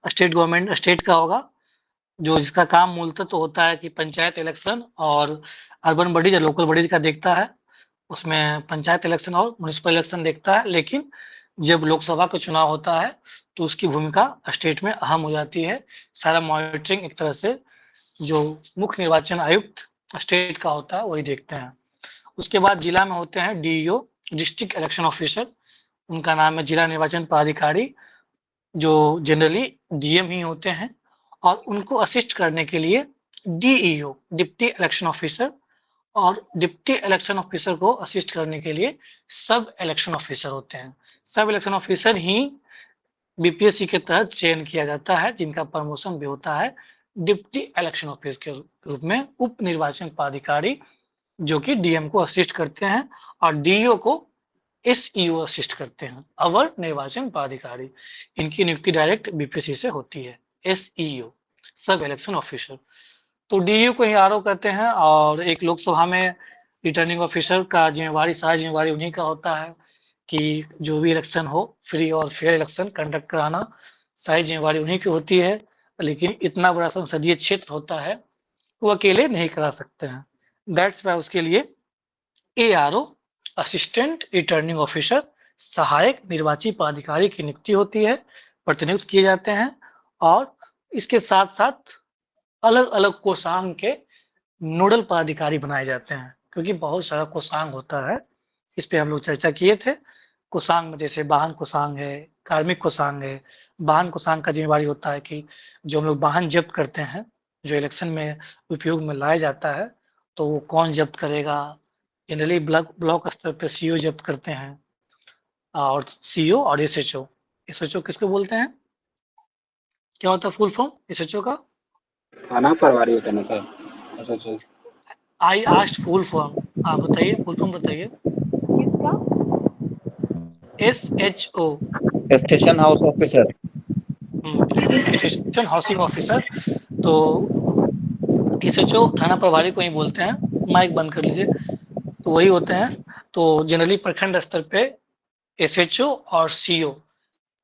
State government state का होगा, जो जिसका काम मूलतः तो होता है कि पंचायत इलेक्शन और अर्बन बॉडीज या लोकल बॉडीज का देखता है। उसमें पंचायत इलेक्शन और म्युनिसिपल इलेक्शन देखता है, लेकिन जब लोकसभा का चुनाव होता है तो उसकी भूमिका स्टेट में अहम हो जाती है। सारा मॉनिटरिंग एक तरह से जो मुख्य निर्वाचन आयुक्त स्टेट का होता है वही देखते हैं। उसके बाद जिला में होते हैं डीईओ, डिस्ट्रिक्ट इलेक्शन ऑफिसर, उनका नाम है जिला निर्वाचन पदाधिकारी, जो जनरली डीएम ही होते हैं। और उनको असिस्ट करने के लिए डीईओ, डिप्टी इलेक्शन ऑफिसर, और डिप्टी इलेक्शन ऑफिसर को असिस्ट करने के लिए सब इलेक्शन ऑफिसर होते हैं। सब इलेक्शन ऑफिसर ही बीपीएससी के तहत चयन किया जाता है, जिनका प्रमोशन भी होता है डिप्टी इलेक्शन ऑफिसर के रूप में उप निर्वाचन पदाधिकारी, जो कि डीएम को असिस्ट करते हैं, और डीईओ को एसईओ असिस्ट करते हैं, अवर निर्वाचन पदाधिकारी। इनकी नियुक्ति डायरेक्ट बीपीएससी से होती है। एसईओ, सब इलेक्शन ऑफिसर। तो डीईओ को ही आरओ कहते हैं। और एक लोकसभा में रिटर्निंग ऑफिसर का जिम्मेवारी, सारी जिम्मेवारी उन्हीं का होता है कि जो भी इलेक्शन हो, फ्री और फेयर इलेक्शन कंडक्ट कराना, सारी जिम्मेवारी उन्हीं की होती है। लेकिन इतना बड़ा संसदीय क्षेत्र होता है, वो अकेले नहीं करा सकते हैं। दैट्स वाई उसके लिए एआरओ, असिस्टेंट रिटर्निंग ऑफिसर, सहायक निर्वाची पदाधिकारी की नियुक्ति होती है, प्रतिनियुक्त किए जाते हैं। और इसके साथ साथ अलग अलग कोषांग के नोडल पदाधिकारी बनाए जाते हैं, क्योंकि बहुत सारा कोषांग होता है। इस पे हम लोग चर्चा किए थे। कोषांग में जैसे वाहन कोषांग है, कार्मिक कोषांग है। वाहन कोषांग का जिम्मेवारी होता है कि जो हम लोग वाहन जब्त करते हैं, जो इलेक्शन में उपयोग में लाया जाता है, तो वो कौन जब्त करेगा। जनरली ब्लॉक स्तर पे सीओ जब्त करते हैं, और सीओ और एसएचओ। एसएचओ किसको बोलते हैं, क्या होता है फुल फॉर्म एसएचओ का? थाना प्रभारी होता है ना sir, SHO. I asked full form, आप बताइए फुल फॉर्म बताइए। किसका? SHO, station house officer. Station housing officer. तो एसएचओ थाना प्रभारी को ही बोलते हैं। माइक बंद कर लीजिए। तो वही होते हैं। तो जनरली प्रखंड स्तर पे एसएचओ और सीओ,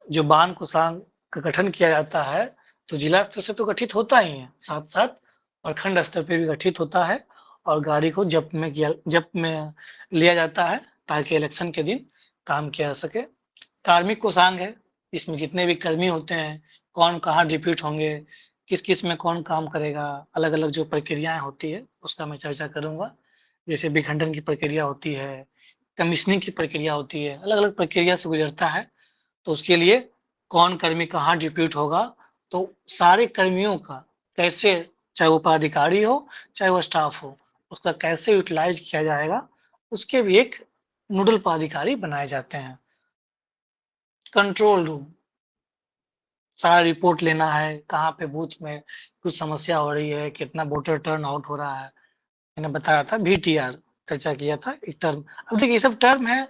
जो वाहन कोषांग का गठन किया जाता है, तो जिला स्तर से तो गठित होता ही है, साथ साथ प्रखंड स्तर पे भी गठित होता है। और गाड़ी को जब्त में लिया जाता है, ताकि इलेक्शन के दिन काम किया जा सके। कार्मिक कोषांग है, इसमें जितने भी कर्मी होते हैं, कौन कहाँ डिप्यूट होंगे, किस किस में कौन काम करेगा, अलग अलग जो प्रक्रियाएं होती है उसका मैं चर्चा करूंगा। जैसे विखंडन की प्रक्रिया होती है, कमीशनिंग की प्रक्रिया होती है, अलग अलग प्रक्रिया से गुजरता है। तो उसके लिए कौन कर्मी कहाँ डिप्यूट होगा, तो सारे कर्मियों का कैसे, चाहे वो पदाधिकारी हो चाहे वो स्टाफ हो, उसका कैसे यूटिलाइज किया जाएगा, उसके भी एक नोडल पदाधिकारी बनाए जाते हैं। कंट्रोल रूम, सारा रिपोर्ट लेना है, कहाँ पे बूथ में कुछ समस्या हो रही है, कितना वोटर टर्न आउट हो रहा है। मैंने बताया था वीटीआर, चर्चा किया था एक टर्म। अब देखिए ये सब टर्म है,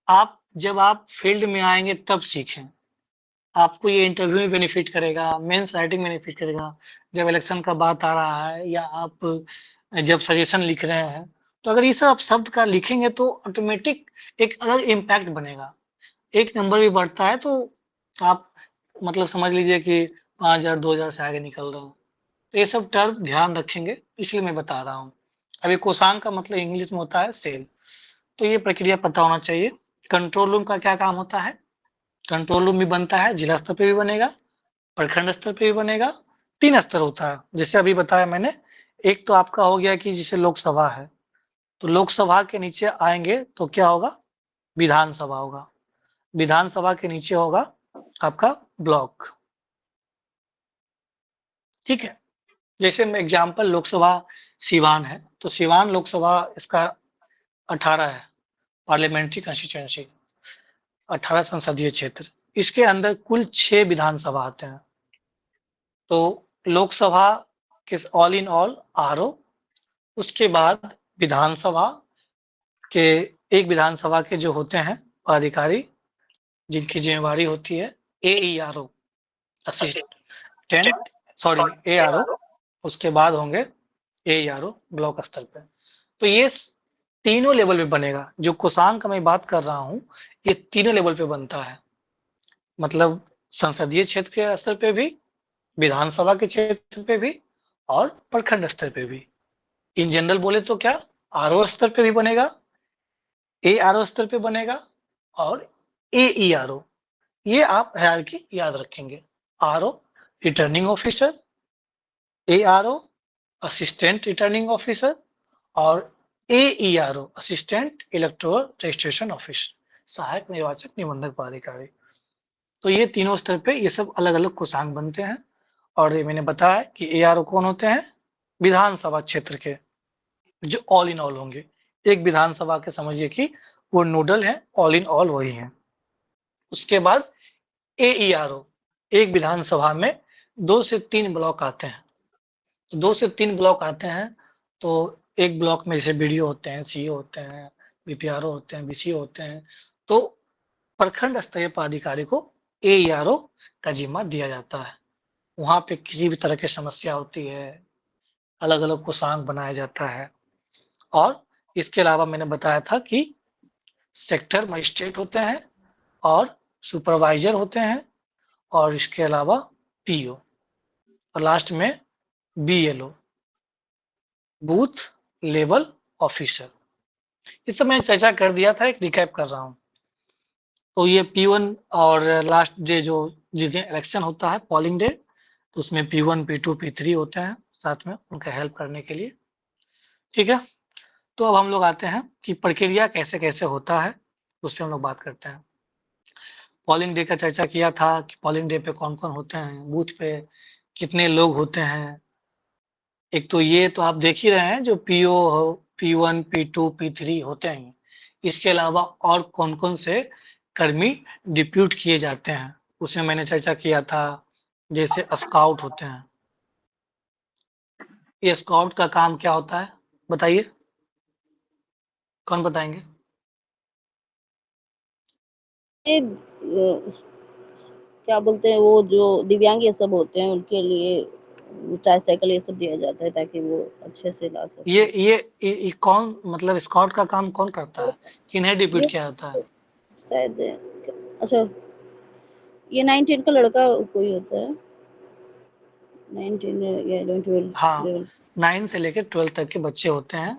आप जब आप फील्ड में आएंगे तब सीखें। आपको ये इंटरव्यू में बेनिफिट करेगा, मेंस राइटिंग में बेनिफिट करेगा, जब इलेक्शन का बात आ रहा है, या आप जब सजेशन लिख रहे हैं। तो अगर ये सब आप शब्द का लिखेंगे तो ऑटोमेटिक एक अलग इम्पैक्ट बनेगा, एक नंबर भी बढ़ता है। तो आप मतलब समझ लीजिए कि 5000 2000 से आगे निकल रहे हो। तो ये सब टर्म ध्यान रखेंगे, इसलिए मैं बता रहा हूँ। अभी कोषांग का मतलब इंग्लिश में होता है सेल। तो ये प्रक्रिया पता होना चाहिए। कंट्रोल रूम का क्या काम होता है? कंट्रोल रूम भी बनता है, जिला स्तर पे भी बनेगा, प्रखंड स्तर पे भी बनेगा। 3 स्तर होता है, जैसे अभी बताया मैंने। एक तो आपका हो गया कि जैसे लोकसभा है, तो लोकसभा के नीचे आएंगे तो क्या होगा? विधानसभा होगा। विधानसभा के नीचे होगा आपका ब्लॉक। ठीक है। जैसे एग्जाम्पल लोकसभा सिवान है, तो सिवान लोकसभा इसका 18 है, पार्लियामेंट्री कंस्टिट्यूएंसी, 18 संसदीय क्षेत्र। इसके अंदर कुल 6 विधानसभा आते हैं। तो लोकसभा के ऑल इन ऑल आरओ, उसके बाद विधानसभा के, एक विधानसभा के जो होते हैं पदाधिकारी, जिनकी जिम्मेवारी होती है एईआरओ, असिस्टेंट, सॉरी एआरओ। उसके बाद होंगे एईआरओ ब्लॉक स्तर पे। तो ये तीनों लेवल पे बनेगा। जो कोषांग का मैं बात कर रहा हूँ, ये तीनों लेवल पे बनता है। मतलब संसदीय क्षेत्र के स्तर पे भी, विधानसभा के क्षेत्र पे भी और प्रखंड स्तर पे भी। इन जनरल बोले तो क्या, आरओ स्तर पे भी बनेगा, एआरओ स्तर पे बनेगा और एईआरओ। ये आप हायरार्की याद रखेंगे। RO returning officer, ARO assistant returning officer और AERO assistant electoral registration officer, सहायक निर्वाचक निबंधक पदाधिकारी। तो ये तीनों स्तर पे ये सब अलग अलग कोषांग बनते हैं। और ये मैंने बताया कि एआरओ कौन होते हैं, विधानसभा क्षेत्र के, जो ऑल इन ऑल होंगे। एक विधानसभा के समझिए कि वो नोडल है, ऑल इन ऑल वही है। उसके बाद एईआरओ, एक विधानसभा में 2 से 3 ब्लॉक आते हैं। तो 2 से 3 ब्लॉक आते हैं, तो एक ब्लॉक में जैसे बीडीओ होते हैं, सीईओ होते हैं, बीपीआरओ होते हैं, बीसीओ होते हैं। तो प्रखंड स्तरीय पदाधिकारी को एईआरओ का जिम्मा दिया जाता है। वहाँ पे किसी भी तरह की समस्या होती है, अलग-अलग कोषांग बनाया जाता है। और इसके अलावा मैंने बताया था कि सेक्टर मजिस्ट्रेट होते हैं और सुपरवाइजर होते हैं और इसके अलावा पीओ और लास्ट में बीएलओ, बूथ लेवल ऑफिसर। इस सब मैंने चर्चा कर दिया था, एक रिकैप कर रहा हूँ। तो ये P1 और लास्ट डे जो जिस दिन इलेक्शन होता है पोलिंग डे, तो उसमें P1, P2, P3 होते हैं साथ में उनका हेल्प करने के लिए। ठीक है, तो अब हम लोग आते हैं कि प्रक्रिया कैसे कैसे होता है, उस पर हम लोग बात करते हैं। पोलिंग डे का चर्चा किया था कि पोलिंग डे पे कौन कौन होते हैं, बूथ पे कितने लोग होते हैं। एक तो ये तो आप देख ही रहे हैं जो पीओ हो, P1, P2, P3 होते हैं। इसके अलावा और कौन कौन से कर्मी डिप्यूट किए जाते हैं, उसमें मैंने चर्चा किया था। जैसे स्काउट होते हैं। ये स्काउट का काम क्या होता है बताइए, कौन बताएंगे? ये क्या बोलते हैं, वो जो दिव्यांग ये सब होते हैं उनके लिए ट्राईसाइकिल ये सब दिया जाता है ताकि वो अच्छे से ला सके। ये कौन, मतलब स्काउट का काम कौन करता है, किन्हें डिप्यूट ये किया जाता है? शायद, अच्छा, ये 9-10 का लड़का कोई होता है, 19 या 11 12 हाँ, 11। 9 से लेकर 12 तक के बच्चे होते हैं,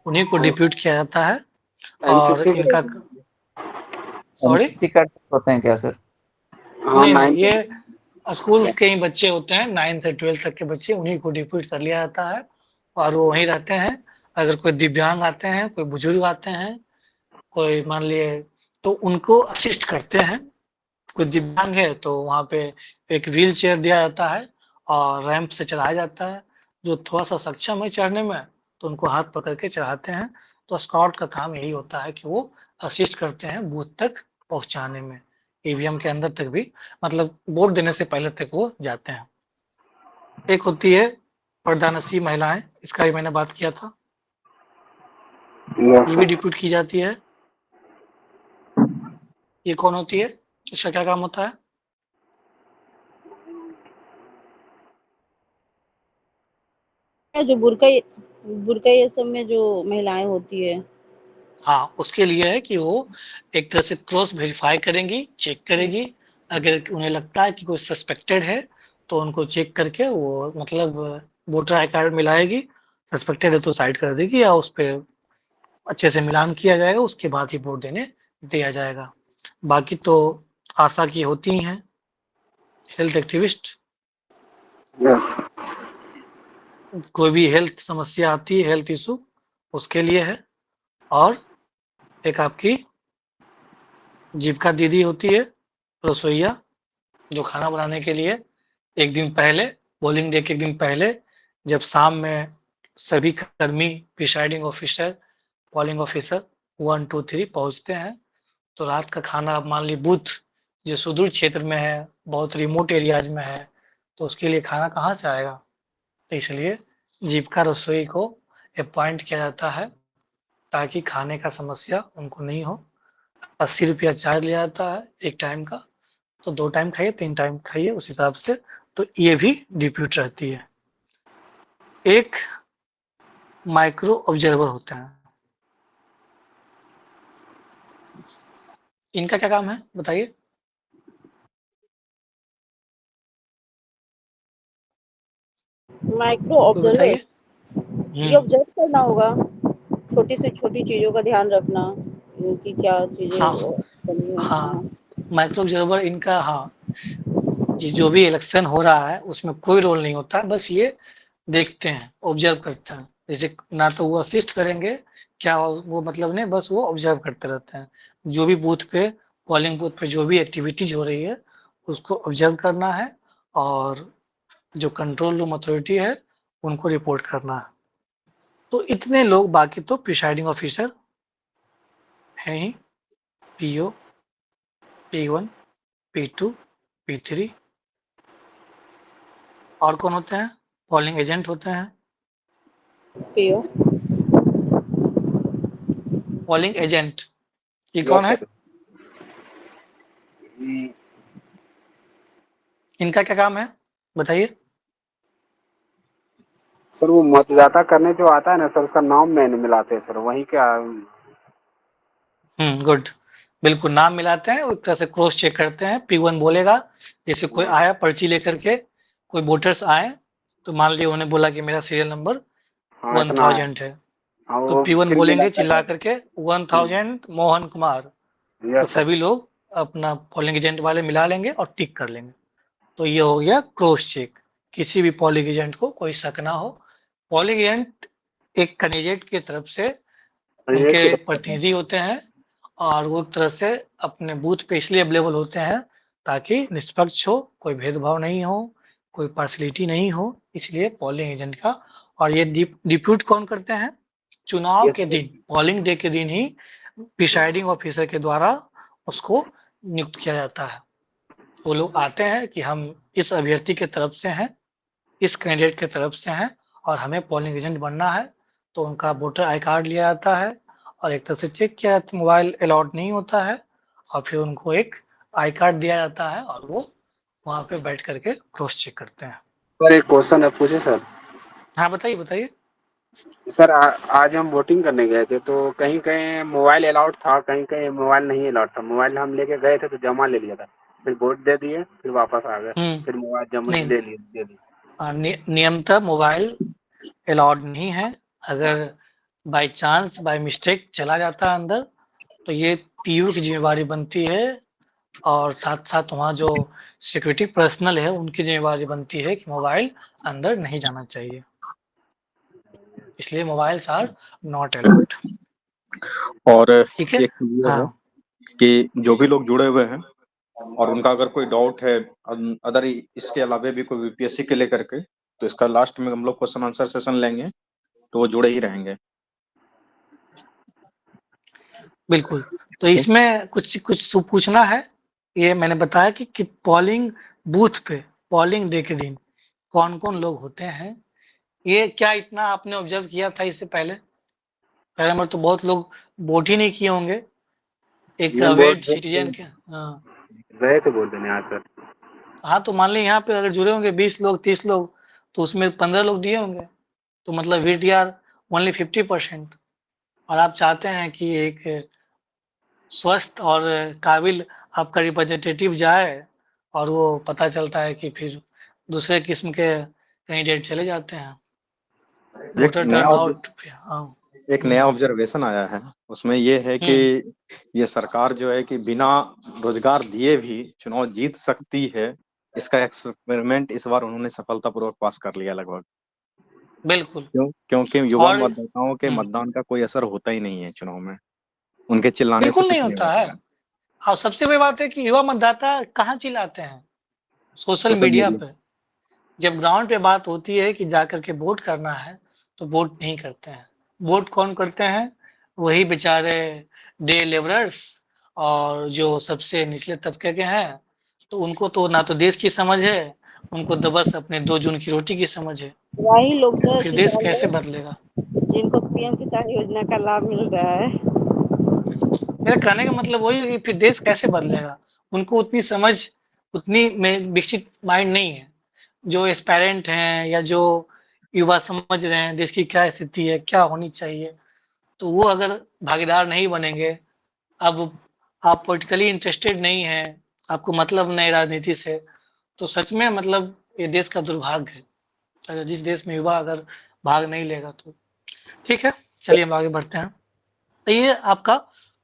उन्हीं को डिप्यूट किया जाता है। और एनसीसी इनका, सॉरी, एनसीसी कैडेट्स होते हैं क्या सर? हाँ नहीं नहीं, 9 ये स्कूल्स के ही बच्चे होते हैं, 9 से 12 तक के बच्चे, उन्हीं को डिप्यूट कर लिया जाता है और वो वहीं रहते हैं। अगर कोई दिव्यांग आते हैं, कोई बुजुर्ग आते हैं, कोई मान लिए, तो उनको असिस्ट करते हैं। कोई दिव्यांग है तो वहाँ पे एक व्हील चेयर दिया जाता है और रैंप से चढ़ाया जाता है। जो थोड़ा सा सक्षम है चढ़ने में, तो उनको हाथ पकड़ के चढ़ाते हैं। तो स्काउट का काम यही होता है कि वो असिस्ट करते हैं बूथ तक पहुंचाने में, ईवीएम के अंदर तक भी, मतलब वोट देने से पहले तक वो जाते हैं। एक होती है प्रधानसी महिलाएं, इसका भी मैंने बात किया था, ये भी डिप्यूट की जाती है। ये कौन होती है, इसका क्या काम होता है? जो बुरका ये सब में जो महिलाएं होती है। हाँ, उसके लिए है कि वो एक तरह से क्रॉस वेरीफाई करेंगी, चेक करेगी। अगर उन्हें लगता है कि कोई सस्पेक्टेड है तो उनको चेक करके वो मतलब वोटर आई कार्ड मिलाएगी, सस्पेक्टेड है तो साइड कर देगी या उस पे अच्छे से मिलान किया जाएगा, उसके बाद ही वोट देने दिया जाएगा। बाकी तो आशा की होती ही हैं, हेल्थ एक्टिविस्ट। यस। कोई भी हेल्थ समस्या आती है, हेल्थ इशू, उसके लिए है। और एक आपकी जीविका दीदी होती है, रसोइया, जो खाना बनाने के लिए एक दिन पहले, पोलिंग डे के एक दिन पहले, जब शाम में सभी कर्मी, प्रिसाइडिंग ऑफिसर, पोलिंग ऑफिसर 1, 2, 3 पहुंचते हैं, तो रात का खाना आप मान ली बूथ जो सुदूर क्षेत्र में है, बहुत रिमोट एरियाज में है, तो उसके लिए खाना कहाँ से आएगा? तो इसलिए जीविका रसोई को अपॉइंट किया जाता है ताकि खाने का समस्या उनको नहीं हो। 80 रुपया चार्ज लिया जाता है एक टाइम का, तो 2 टाइम खाइए, 3 टाइम खाइए उस हिसाब से। तो ये भी डिप्यूट रहती है। एक माइक्रो ऑब्जर्वर होते हैं, इनका क्या काम है बताइए? माइक्रो कोई ऑब्जर्वर, बताइए। ये ऑब्जर्व करना होगा, छोटी से छोटी चीज़ों का ध्यान रखना कि क्या चीज़ें हाँ करनी है। हाँ, माइक्रो ऑब्जर्वर इनका, हाँ, ये जो भी इलेक्शन हो रहा है उसमें कोई रोल नहीं होता, बस ये देखते हैं, ऑब्जर्व करते हैं। जैसे ना तो वो असिस्ट करेंगे, क्या वो मतलब नहीं, बस वो ऑब्जर्व करते रहते हैं। जो भी बूथ पे, पोलिंग बूथ पे जो भी एक्टिविटीज हो रही है उसको ऑब्जर्व करना है, और जो कंट्रोल रूम अथॉरिटी है उनको रिपोर्ट करना है। तो इतने लोग, बाकी तो प्रिसाइडिंग ऑफिसर हैं ही, पीओ, P1, P2, P3, और कौन होते हैं? पोलिंग एजेंट होते हैं। पीओ, पोलिंग एजेंट ये कौन यस है? सर। इनका क्या काम है, बताइए। सर वो मतदाता करने जो आता है ना सर, उसका नाम मैंने मिलाते हैं सर, वही क्या? गुड। बिल्कुल, नाम मिलाते हैं, एक तरह से क्रॉस चेक करते हैं। P1 बोलेगा, जैसे कोई आया पर्ची लेकर के, कोई वोटर्स आए, तो मान लिया उन्होंने बोला कि मेरा सीरियल नंबर हाँ इतना है। 1000 है, हाँ तो वो P1 फिर बोलेंगे मिलाता चिल्ला है। करके 1000 मोहन कुमार, तो यस सर। सभी लोग अपना पोलिंग एजेंट वाले मिला लेंगे और टिक कर लेंगे। तो ये हो गया क्रॉस चेक, किसी भी पोलिंग एजेंट को कोई शक ना हो। पोलिंग एजेंट एक कैंडिडेट की तरफ से ये उनके किधर है? प्रतिनिधि होते हैं, और वो एक तरह से अपने बूथ पे इसलिए अवेलेबल होते हैं ताकि निष्पक्ष हो, कोई भेदभाव नहीं हो, कोई पार्शलिटी नहीं हो, इसलिए पोलिंग एजेंट का। और ये डिप्यूट कौन करते हैं? चुनाव यस के सर। दिन, पोलिंग डे के दिन ही प्रिसाइडिंग ऑफिसर के द्वारा उसको नियुक्त किया जाता है। वो लोग आते हैं कि हम इस अभ्यर्थी के तरफ से हैं, इस कैंडिडेट के तरफ से हैं, और हमें पोलिंग एजेंट बनना है। तो उनका वोटर आई कार्ड लिया जाता है, और एक तरह से चेक किया जाता है, मोबाइल अलाउड नहीं होता है, और फिर उनको एक आई कार्ड दिया जाता है, और वो वहाँ पे बैठ करके क्रॉस चेक करते हैं। सर एक क्वेश्चन है, पूछे सर? हाँ, बताइए बताइए। सर आज हम वोटिंग करने गए थे, तो कहीं कहीं मोबाइल अलाउड था, कहीं कहीं मोबाइल नहीं अलाउड था। मोबाइल हम लेके गए थे तो जमा ले लिया था, फिर वोट दे दिए, फिर वापस आ गए, फिर मोबाइल जमा नहीं, ले लिए, दे दिए। नियमतः मोबाइल अलाउड नहीं है। अगर बाय चांस, बाय मिस्टेक चला जाता है अंदर, तो ये पीयू की जिम्मेवारी बनती है, और साथ-साथ वहाँ जो सिक्योरिटी पर्सनल है उनकी जिम्मेवारी बनती है कि मोबाइल अंदर नहीं जाना चाहिए। इसलिए मोबाइल्स आर नॉट अलाउड। और ठीक है? एक चीज़ ये है हाँ, कि जो भी लोग जुड़े हुए हैं और उनका अगर कोई डाउट है अदर इसके अलावा भी कोई वीपीएससी के लेकर के, तो इसका लास्ट में हम लोग क्वेश्चन आंसर सेशन लेंगे, तो वो जुड़े ही रहेंगे। बिल्कुल। तो इसमें कुछ कुछ पूछना है। ये मैंने बताया कि पोलिंग बूथ पे, पोलिंग डे के दिन कौन-कौन लोग होते हैं। ये क्या इतना आपने ऑब्जर्व किया था इससे पहले? पहले नंबर तो बहुत लोग वोट ही नहीं किए होंगे, एक ये हम वोट अवेयर सिटीजन के। हाँ। गए थे वोट देने आज सर। हाँ, तो मान लें यहाँ पे अगर जुड़े होंगे 20 लोग, 30 लोग, तो उसमें 15 लोग दिए होंगे। तो मतलब वी आर ओनली 50%। और आप चाहते हैं कि एक स्वस्थ और काबिल आपका रिप्रेजेंटेटिव जाए, और वो पता चलता है कि फिर दूसरे किस्म के कैंडिडेट चले जाते हैं। एक वोटर नया टर्नआउट। हाँ। एक नया ऑब्जर्वेशन आया है, उसमें ये है कि हुँ, ये सरकार जो है कि बिना रोजगार दिए भी चुनाव जीत सकती है। इसका एक्सपेरिमेंट इस बार उन्होंने सफलतापूर्वक पास कर लिया लगभग। बिल्कुल। क्योंकि युवा और मतदाताओं के हुँ, मतदान का कोई असर होता ही नहीं है चुनाव में, उनके चिल्लाने से बिल्कुल नहीं कुछ नहीं होता है। होता है। और सबसे बड़ी बात है कि युवा मतदाता कहाँ चिल्लाते हैं? Social social media media. पे। जब ग्राउंड पे बात होती है कि जाकर के वोट करना है, तो वोट नहीं करते हैं। वोट कौन करते हैं? वही बेचारे डे लेबरर्स, और जो सबसे निचले तबके के हैं, तो उनको तो ना तो देश की समझ है, उनको तो बस अपने 2 जून की रोटी की समझ है। वही लोग तो सर फिर देश किसान कैसे लोग बदलेगा? जिनको पीएम किसान योजना का लाभ मिल रहा है। मेरा कहने का मतलब वही है कि फिर देश कैसे बदलेगा? उनको उतनी समझ, उतनी में विकसित माइंड नहीं है। जो एस्पायरेंट हैं या जो युवा समझ रहे हैं देश की क्या स्थिति है, क्या होनी चाहिए, तो वो अगर भागीदार नहीं बनेंगे, अब आप पॉलिटिकली इंटरेस्टेड नहीं हैं, आपको मतलब नहीं राजनीति से, तो सच में मतलब ये देश का दुर्भाग्य है। अगर जिस देश में युवा अगर भाग नहीं लेगा तो। ठीक है, चलिए हम आगे बढ़ते हैं। तो ये आपका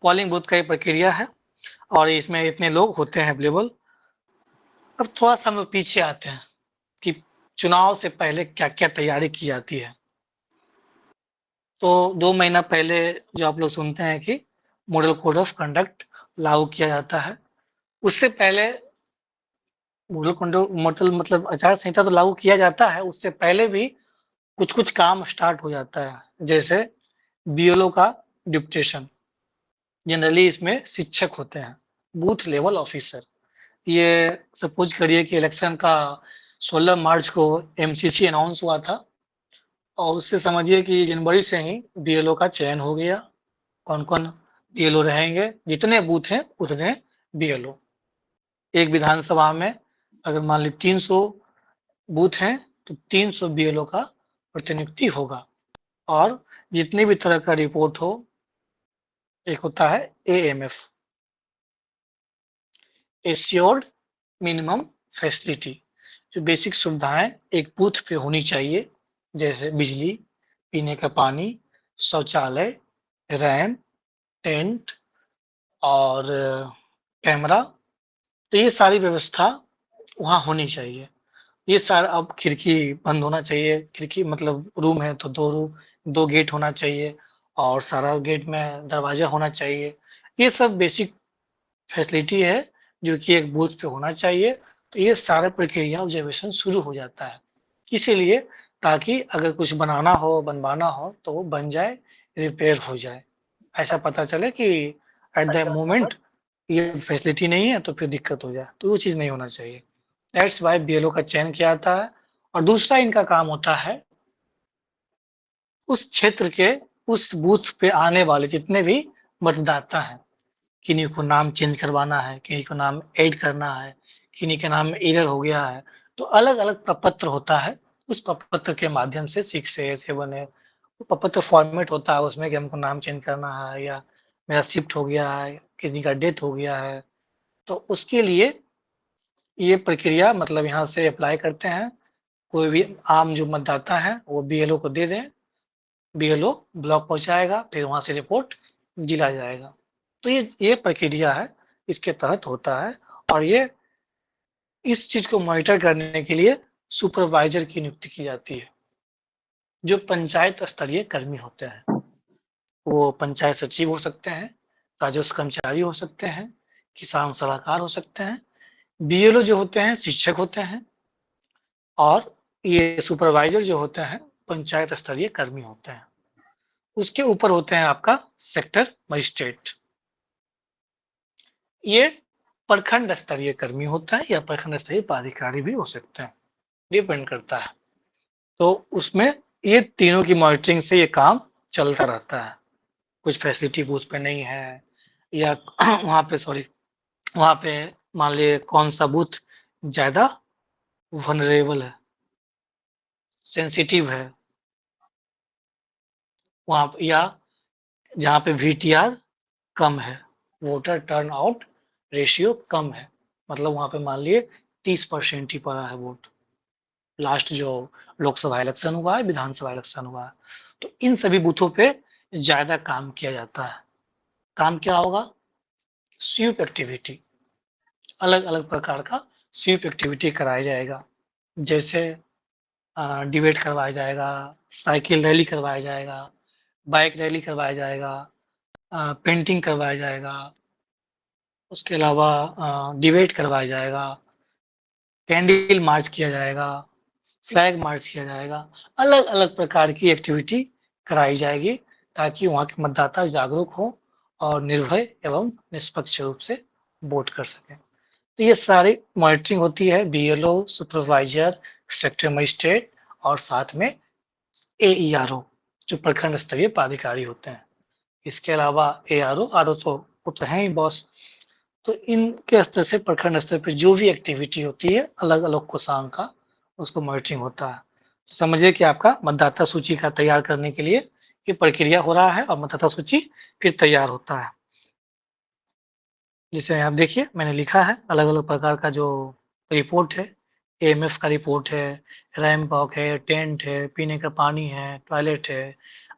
पोलिंग बूथ का ये प्रक्रिया है और इसमें इतने लोग होते हैं अवेलेबल। अब थोड़ा-सा हम लोग पीछे आते हैं कि चुनाव से पहले क्या-क्या तैयारी की जाती है। तो 2 महीना पहले जो आप लोग सुनते हैं कि मॉडल कोड ऑफ कंडक्ट लागू किया जाता है। उससे पहले मतलब आचार संहिता तो लागू किया जाता है, उससे पहले भी कुछ-कुछ काम स्टार्ट हो जाता है। जैसे बीएलओ का डिप्यूटेशन, जनरली इसमें शिक्षक होते हैं, बूथ लेवल ऑफिसर। ये सपोज करिए कि इलेक्शन का 16 मार्च को एमसीसी अनाउंस हुआ था और उससे समझिए कि जनवरी से ही बीएलओ का चयन हो गया। कौन-कौन बीएलओ रहेंगे, जितने बूथ हैं उतने बीएलओ। एक विधानसभा में अगर मान ली 300 बूथ हैं तो 300 बीएलओ का प्रतिनियुक्ति होगा और जितनी भी तरह का रिपोर्ट हो, एक होता है एएमएफ, एश्योर्ड मिनिमम फैसिलिटी, जो बेसिक सुविधाएं एक बूथ पे होनी चाहिए, जैसे बिजली, पीने का पानी, शौचालय, रैन, टेंट और कैमरा। तो ये सारी व्यवस्था वहाँ होनी चाहिए। ये सारा, अब खिड़की बंद होना चाहिए, खिड़की मतलब रूम है तो 2 गेट होना चाहिए और सारा गेट में दरवाज़ा होना चाहिए। ये सब बेसिक फैसिलिटी है जो कि एक बूथ पे होना चाहिए। तो ये सारा प्रक्रिया ऑब्जर्वेशन शुरू हो जाता है। इसीलिए ताकि अगर कुछ बनाना हो, बनवाना हो तो वो बन जाए, रिपेयर हो जाए। ऐसा पता चले कि एट द मोमेंट ये फैसिलिटी नहीं है तो फिर दिक्कत हो जाए, तो वो चीज़ नहीं होना चाहिए। दैट्स व्हाई बीएलओ का चयन किया जाता है। और दूसरा इनका काम होता है उस क्षेत्र के उस बूथ पे आने वाले जितने भी मतदाता हैं, किन्हीं को नाम चेंज करवाना है, किन्हीं को नाम ऐड करना है, किन्हीं के नाम में एरर हो गया है, तो अलग-अलग प्रपत्र होता है। उस प्रपत्र के माध्यम से 6 है, 7 है, वो प्रपत्र फॉर्मेट होता है उसमें कि हमको नाम चेंज करना है या मेरा शिफ्ट हो गया है, किसी का डेथ हो गया है। तो उसके लिए ये प्रक्रिया मतलब यहाँ से अप्लाई करते हैं। कोई भी आम जो मतदाता है वो बीएलओ को दे दें, बीएलओ ब्लॉक पहुँचाएगा, फिर वहाँ से रिपोर्ट जिला जाएगा। तो ये प्रक्रिया है, इसके तहत होता है और ये इस चीज़ को मॉनिटर करने के लिए सुपरवाइज़र की नियुक्ति की जाती है, जो पंचायत स्तरीय कर्मी होते हैं। वो पंचायत सचिव हो सकते हैं, राजस्व कर्मचारी हो सकते हैं, किसान सलाहकार हो सकते हैं। बीएलओ जो होते हैं शिक्षक होते हैं और ये सुपरवाइज़र जो होते हैं पंचायत स्तरीय कर्मी होते हैं। उसके ऊपर होते हैं आपका सेक्टर मजिस्ट्रेट। ये प्रखंड स्तरीय कर्मी होता है या प्रखंड स्तरीय पदाधिकारी भी हो सकते हैं, डिपेंड करता है। तो उसमें ये तीनों की मॉनिटरिंग से ये काम चलता रहता है। कुछ फैसिलिटी बूथ पे नहीं है या वहाँ पे मान लीजिए कौन-सा बूथ ज़्यादा वल्नरेबल है, सेंसिटिव है, वहाँ या जहाँ पे वीटीआर कम है, वोटर टर्नआउट रेशियो कम है, मतलब वहाँ पे मान लिए 30% ही पड़ा है वोट। लास्ट जो लोकसभा इलेक्शन हुआ है, विधानसभा इलेक्शन हुआ है, तो इन सभी बूथों पे ज़्यादा काम किया जाता है। काम क्या होगा? स्वीप एक्टिविटी, अलग-अलग प्रकार का स्वीप एक्टिविटी कराया जाएगा। जैसे डिबेट करवाया जाएगा, साइकिल रैली करवाया जाएगा, बाइक रैली करवाया जाएगा, पेंटिंग करवाया जाएगा, उसके अलावा डिबेट करवाया जाएगा, कैंडल मार्च किया जाएगा, फ्लैग मार्च किया जाएगा, अलग-अलग प्रकार की एक्टिविटी कराई जाएगी ताकि वहाँ के मतदाता जागरूक हों और निर्भय एवं निष्पक्ष रूप से वोट कर सकें। तो ये सारी मॉनिटरिंग होती है बीएलओ, सुपरवाइजर, सेक्टर मजिस्ट्रेट और साथ में एईआरओ जो प्रखंड स्तरीय पदाधिकारी होते हैं। इसके अलावा एआरओ, आरओ तो वो तो हैं ही बॉस। तो इनके स्तर से प्रखंड स्तर पे जो भी एक्टिविटी होती है अलग-अलग कोषांग का उसको मॉनिटरिंग होता है। तो समझिए कि आपका मतदाता सूची का तैयार करने के लिए ये प्रक्रिया हो रहा है और मतदाता सूची फिर तैयार होता है। जैसे आप देखिए मैंने लिखा है अलग-अलग प्रकार का जो रिपोर्ट है एएमएफ का रिपोर्ट है, रैम वॉक है, टेंट है, पीने का पानी है, टॉयलेट है,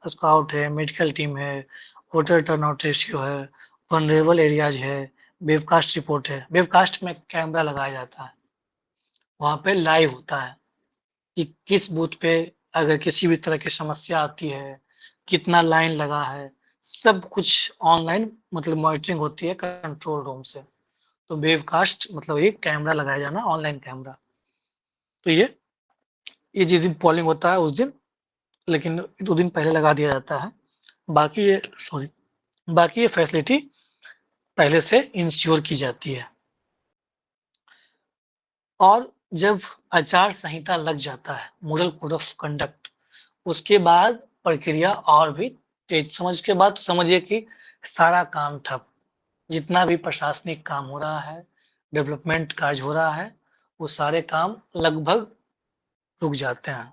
स्काउट है, मेडिकल टीम है, वोटर टर्नआउट रेशियो है, वनरेबल एरियाज है, वेबकास्ट रिपोर्ट है। वेबकास्ट में कैमरा लगाया जाता है, वहाँ पे लाइव होता है कि किस बूथ पे अगर किसी भी तरह की समस्या आती है, कितना लाइन लगा है, सब कुछ ऑनलाइन मतलब मॉनिटरिंग होती है कंट्रोल रूम से। तो वेबकास्ट मतलब एक कैमरा लगाया जाना, ऑनलाइन कैमरा। तो ये जिस दिन पोलिंग होता है उस दिन, लेकिन 2 दिन पहले लगा दिया जाता है। बाकी ये फैसिलिटी पहले से इंश्योर की जाती है। और जब आचार संहिता लग जाता है, मॉडल कोड ऑफ कंडक्ट, उसके बाद प्रक्रिया और भी तेज। के बाद समझिए कि सारा काम ठप, जितना भी प्रशासनिक काम हो रहा है, डेवलपमेंट कार्य हो रहा है, वो सारे काम लगभग रुक जाते हैं।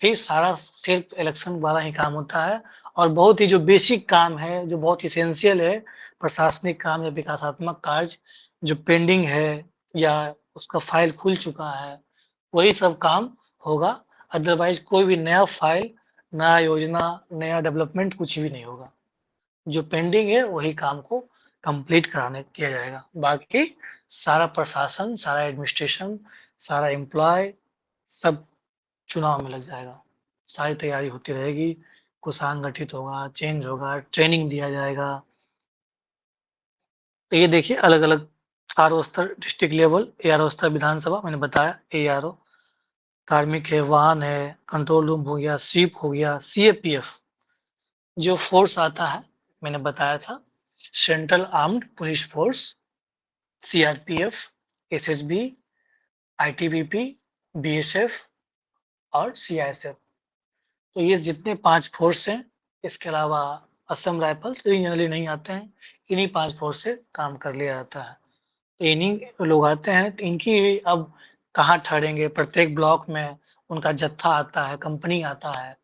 फिर सारा सिर्फ इलेक्शन वाला ही काम होता है और बहुत ही जो बेसिक काम है, जो बहुत इसेंशियल है, प्रशासनिक काम या विकासात्मक कार्य जो पेंडिंग है या उसका फाइल खुल चुका है, वही सब काम होगा। अदरवाइज कोई भी नया फाइल, नया योजना, नया डेवलपमेंट कुछ भी नहीं होगा। जो पेंडिंग है वही काम को कंप्लीट कराने किया जाएगा। बाकी सारा प्रशासन, सारा एडमिनिस्ट्रेशन, सारा एम्प्लॉय सब चुनाव में लग जाएगा। सारी तैयारी होती रहेगी, कोषांग गठित होगा, चेंज होगा, ट्रेनिंग दिया जाएगा। तो ये देखिए अलग-अलग आरओ स्तर, डिस्ट्रिक्ट लेवल, एआरओ स्तर विधानसभा मैंने बताया, एआरओ, कार्मिक है, वाहन है, कंट्रोल रूम हो गया, स्वीप हो गया, सीएपीएफ जो फोर्स आता है मैंने बताया था, central armed police force, CRPF, SSB, ITBP, BSF और सीआईएसएफ। तो ये जितने 5 फोर्स हैं, इसके अलावा असम राइफल्स तो जनरली नहीं आते हैं, इन्हीं 5 फोर्स से काम कर लिया जाता है। तो इन्हीं लोग आते हैं, तो इनकी अब कहाँ ठहरेंगे, प्रत्येक ब्लॉक में उनका जत्था आता है, कंपनी आता है,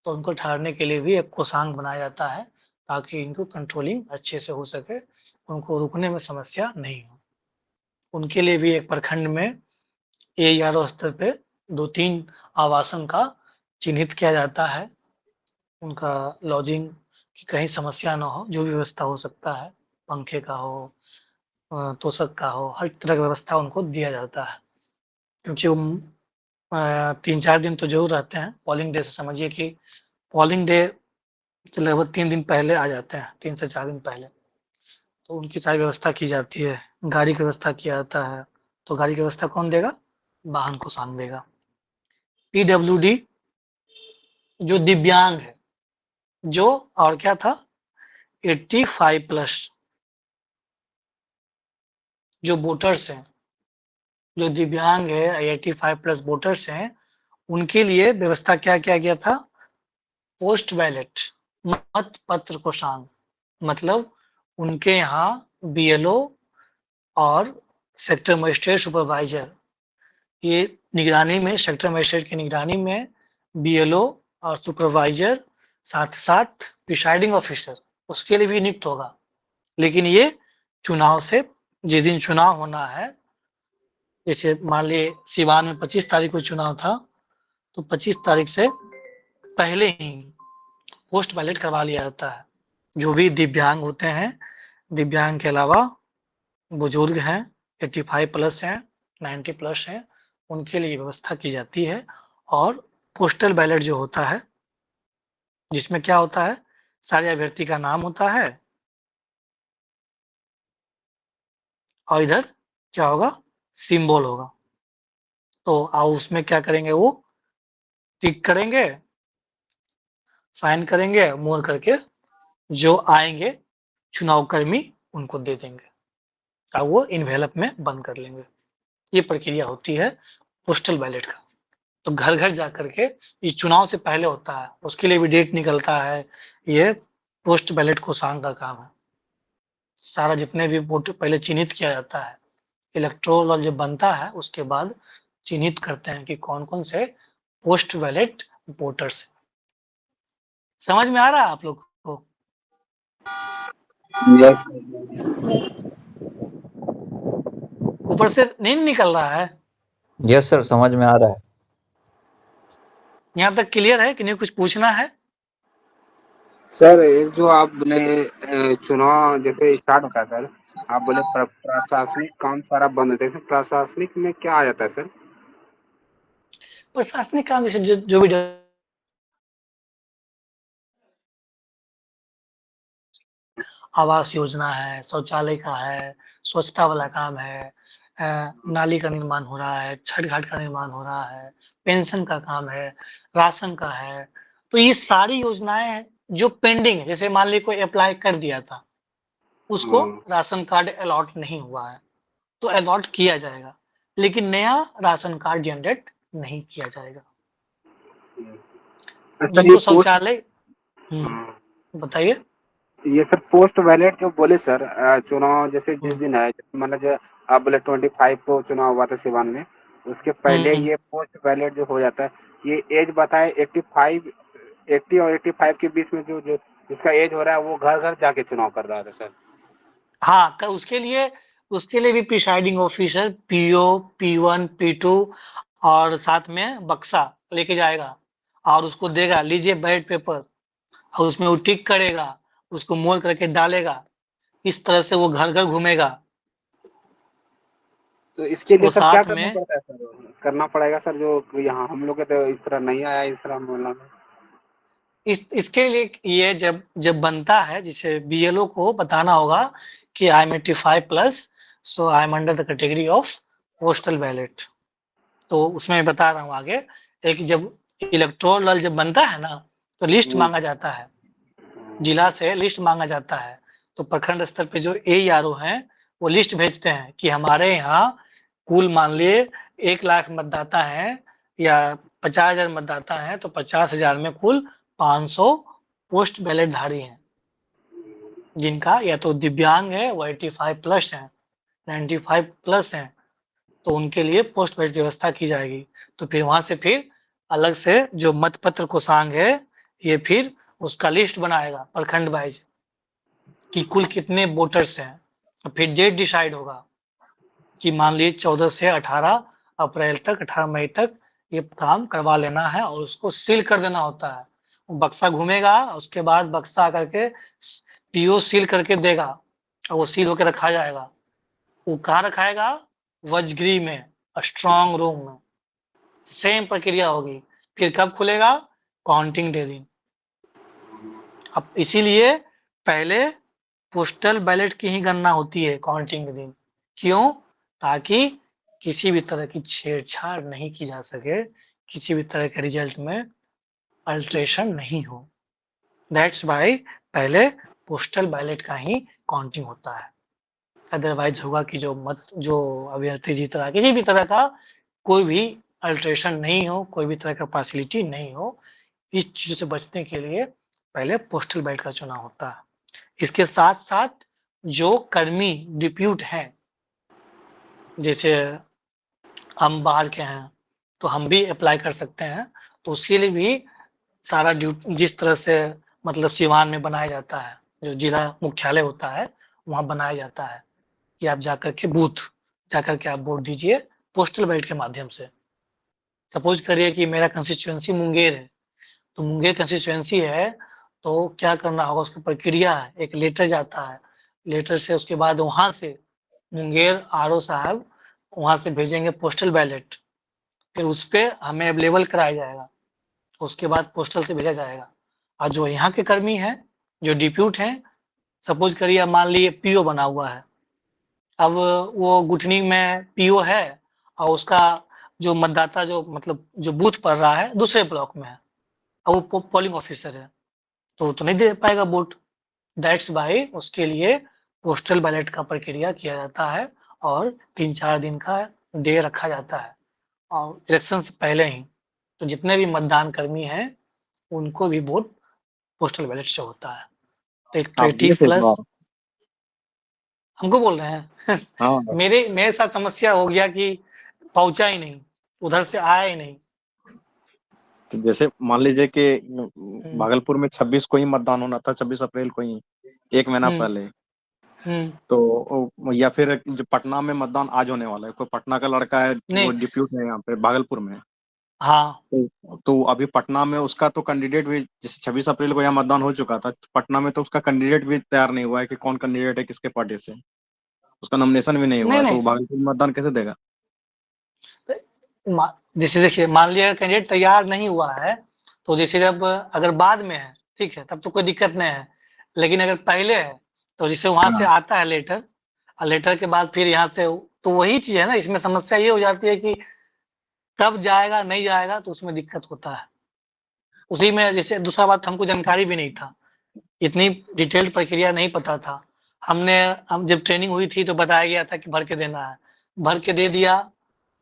तो उनको ठहरने के लिए भी एक कोषांग बनाया जाता है ताकि इनको कंट्रोलिंग अच्छे से हो सके, उनको रुकने में समस्या नहीं हो। उनके लिए भी एक प्रखंड में एआरओ स्तर पे 2-3 आवासन का चिन्हित किया जाता है। उनका लॉजिंग की कहीं समस्या ना हो, जो भी व्यवस्था हो सकता है, पंखे का हो, तोशक का हो, हर तरह की व्यवस्था उनको दिया जाता है। क्योंकि 3-4 दिन तो ज़रूर रहते हैं, पोलिंग डे से समझिए कि पोलिंग डे से लगभग 3 दिन पहले आ जाते हैं, 3 से 4 दिन पहले। तो उनकी सारी व्यवस्था की जाती है, गाड़ी की व्यवस्था किया जाता है। तो गाड़ी की व्यवस्था कौन देगा? वाहन कोषांग देगा। पीडब्ल्यूडी जो दिव्यांग है, जो और क्या था 85 प्लस जो वोटर्स हैं, जो दिव्यांग है 85 प्लस वोटर्स हैं, उनके लिए व्यवस्था क्या किया गया था? पोस्ट बैलेट मत पत्र कोषांग, मतलब उनके यहाँ बीएलओ और सेक्टर मजिस्ट्रेट सुपरवाइजर, ये निगरानी में, सेक्टर मजिस्ट्रेट की निगरानी में बीएलओ और सुपरवाइजर, साथ साथ प्रिसाइडिंग ऑफिसर उसके लिए भी नियुक्त होगा। लेकिन ये चुनाव से, जिस दिन चुनाव होना है, जैसे मान लिए सिवान में 25 तारीख को चुनाव था, तो 25 तारीख से पहले ही पोस्ट बैलेट करवा लिया जाता है। जो भी दिव्यांग होते हैं, दिव्यांग के अलावा बुजुर्ग हैं, 85 प्लस हैं, 90 प्लस हैं, उनके लिए व्यवस्था की जाती है। और पोस्टल बैलेट जो होता है, जिसमें क्या होता है, सारे अभ्यर्थी का नाम होता है और इधर क्या होगा, सिंबल होगा। तो आप उसमें क्या करेंगे, वो टिक करेंगे, साइन करेंगे, मोर करके जो आएंगे चुनाव कर्मी उनको दे देंगे और वो इन्वेलप में बंद कर लेंगे। ये प्रक्रिया होती है पोस्टल बैलेट का। तो घर घर जा करके, इस चुनाव से पहले होता है, उसके लिए भी डेट निकलता है। ये पोस्ट बैलेट कोषांग का काम है। सारा जितने भी वोट पहले चिन्हित किया जाता है, इलेक्टोरल जब बनता है उसके बाद चिन्हित करते हैं कि कौन कौन से पोस्ट बैलेट वोटर्स। समझ में आ रहा है आप लोग को? यस। यस। ऊपर से नहीं निकल रहा है? यस सर, समझ में आ रहा है। यहाँ तक क्लियर है कि नहीं, कुछ पूछना है? सर एक जो आप बोले चुनाव जैसे स्टार्ट होता है सर, आप बोले प्रशासनिक काम सारा बंद होता है, इसमें प्रशासनिक में क्या आ जाता है सर? प्रशासनिक काम जैसे जो भी आवास योजना है, शौचालय का है, स्वच्छता वाला काम है, नाली का निर्माण हो रहा है, छठ घाट का निर्माण हो रहा है, पेंशन का काम है, राशन का है। तो ये सारी योजनाएं जो पेंडिंग है, जैसे मान लीजिए कोई अप्लाई कर दिया था, उसको राशन कार्ड अलॉट नहीं हुआ है, तो अलॉट किया जाएगा, लेकिन नया राशन कार्ड जनरेट नहीं किया जाएगा। सर ये जिनको पोस्ट शौचालय बताइए। ये सर पोस्ट बैलेट जो बोले सर, चुनाव जैसे जिस दिन है, मतलब जो आप बोले 25 को चुनाव हुआ था सिवान में, उसके पहले ये पोस्ट बैलेट जो हो जाता है, ये एज बताए 80 और 85 के बीच में जो जो जिसका एज हो रहा है वो घर घर जाके चुनाव कर रहा था सर। हाँ, उसके लिए भी presiding officer PO, P1, P2 और साथ में बक्सा लेके जाएगा और उसको देगा, लीजिए बैलेट पेपर, और उसमें वो टिक करेगा, उसको मोल करके डालेगा। इस तरह से वो घर घर घूमेगा। तो इसके लिए वो सर क्या साथ करना में पड़ता है सर? करना पड़ेगा सर, जो यहाँ हम लोग के तो इस तरह नहीं आया इस तरह मोहल्ला में। इसके लिए ये जब जब बनता है, जैसे बीएलओ को बताना होगा कि I am 85+, so I am under the category of postal ballot. तो उसमें मैं बता रहा हूँ आगे। एक जब इलेक्टोरल जब बनता है ना, तो लिस्ट मांगा जाता है, जिला से लिस्ट मांगा जाता है। तो प्रखंड स्तर पे जो एईआरओ हैं, वो लिस्ट भेजते हैं कि हमारे यहाँ कुल मान लिए 1 लाख मतदाता हैं या 50,000 मतदाता हैं, तो 50,000 में कुल 500 पोस्ट बैलेट धारी हैं, जिनका या तो दिव्यांग है, वो 85+ है, 95+ है, तो उनके लिए पोस्ट बैलेट व्यवस्था की जाएगी। तो फिर वहां से फिर अलग से जो मतपत्र कोषांग है, ये फिर उसका लिस्ट बनाएगा प्रखंड वाइज कि कुल कितने वोटर्स हैं। तो फिर डेट डिसाइड होगा कि मान लीजिए 14 से 18 अप्रैल तक, 18 मई तक ये काम करवा लेना है और उसको सील कर देना होता है। बक्सा घूमेगा, उसके बाद बक्सा आकर के पीओ सील करके देगा और वो सील होकर रखा जाएगा। वो कहाँ रखाएगा? वजगृह में, स्ट्रॉन्ग रूम में। सेम प्रक्रिया होगी। फिर कब खुलेगा? काउंटिंग डे दिन। अब इसीलिए पहले पोस्टल बैलेट की ही गणना होती है काउंटिंग के दिन। क्यों? ताकि किसी भी तरह की छेड़छाड़ नहीं की जा सके, किसी भी तरह के रिजल्ट में अल्टरेशन नहीं हो। दैट्स व्हाई पहले पोस्टल बैलेट का ही काउंटिंग होता है। अदरवाइज होगा कि जो अभ्यर्थी जीत रहा है, किसी भी तरह का कोई भी अल्टरेशन नहीं हो, कोई भी तरह का पार्शियलिटी नहीं हो। इस चीज से बचने के लिए पहले पोस्टल बैलेट का चुनाव होता है। इसके साथ-साथ जो कर्मी डिप्यूट हैं, जैसे हम बाहर के हैं, तो हम भी अप्लाई कर सकते हैं। तो उसके लिए भी सारा जिस तरह से मतलब सिवान में बनाया जाता है, जो जिला मुख्यालय होता है, वहाँ बनाया जाता है कि आप जाकर के बूथ जाकर के आप वोट दीजिए पोस्टल बैलेट के माध्यम से। सपोज करिए कि मेरा कंस्टिट्यूएंसी मुंगेर है, तो मुंगेर कंस्टिट्यूएंसी है, तो क्या करना होगा, उसकी प्रक्रिया है, एक लेटर जाता है, लेटर से उसके बाद वहाँ से मुंगेर आरओ साहब वहाँ से भेजेंगे पोस्टल बैलेट, फिर उस पे हमें अवेलेबल कराया जाएगा, उसके बाद पोस्टल से भेजा जाएगा। और जो यहाँ के कर्मी हैं, जो डिप्यूट हैं, सपोज करिए मान लीजिए पीओ बना हुआ है, अब वो गुठनी में पीओ है और उसका जो मतदाता जो मतलब जो बूथ पड़ रहा है दूसरे ब्लॉक में है, और वो पोलिंग ऑफिसर है, तो नहीं दे पाएगा वोट। दैट्स व्हाई उसके लिए पोस्टल बैलेट का प्रक्रिया किया जाता है और 3-4 दिन का डे रखा जाता है और इलेक्शन से पहले ही। तो जितने भी मतदान कर्मी हैं, उनको भी वोट पोस्टल बैलेट से होता है। तो एक आप दिए थे इस 80+ बार? हमको बोल रहे हैं हाँ, मेरे साथ समस्या हो गया कि पहुंचा ही नहीं, उधर से आया ही नहीं। तो जैसे मान लीजिए कि हम्म, भागलपुर में 26 को ही मतदान होना था, 26 अप्रैल को ही, 1 महीना हम्म, पहले। तो या फिर जो पटना में मतदान आज होने वाला है, कोई पटना का लड़का है, वो नहीं। डिप्यूट है यहाँ पे भागलपुर में। हाँ, तो अभी पटना में उसका तो कैंडिडेट भी, जैसे 26 अप्रैल को यहाँ मतदान हो चुका था, तो पटना में तो उसका कैंडिडेट भी तैयार नहीं हुआ है कि कौन कैंडिडेट है किसके पार्टी से, उसका नॉमिनेशन भी नहीं हुआ नहीं, है, तो वो नहीं। भागलपुर में मतदान कैसे देगा? जैसे देखिए, मान लिया कैंडिडेट तैयार नहीं हुआ है, तो जैसे जब अगर बाद में है, ठीक है, तब तो कोई दिक्कत नहीं है। लेकिन अगर पहले है, तो जैसे वहां से हाँ। आता है लेटर, और लेटर के बाद फिर यहाँ से, तो वही चीज है ना, इसमें समस्या ये हो जाती है कि कब जाएगा नहीं जाएगा, तो उसमें दिक्कत होता है। उसी में जैसे दूसरा बात, हमको जानकारी भी नहीं था, इतनी डिटेल्ड प्रक्रिया नहीं पता था। हम जब ट्रेनिंग हुई थी तो बताया गया था कि भर के देना है, भर के दे दिया।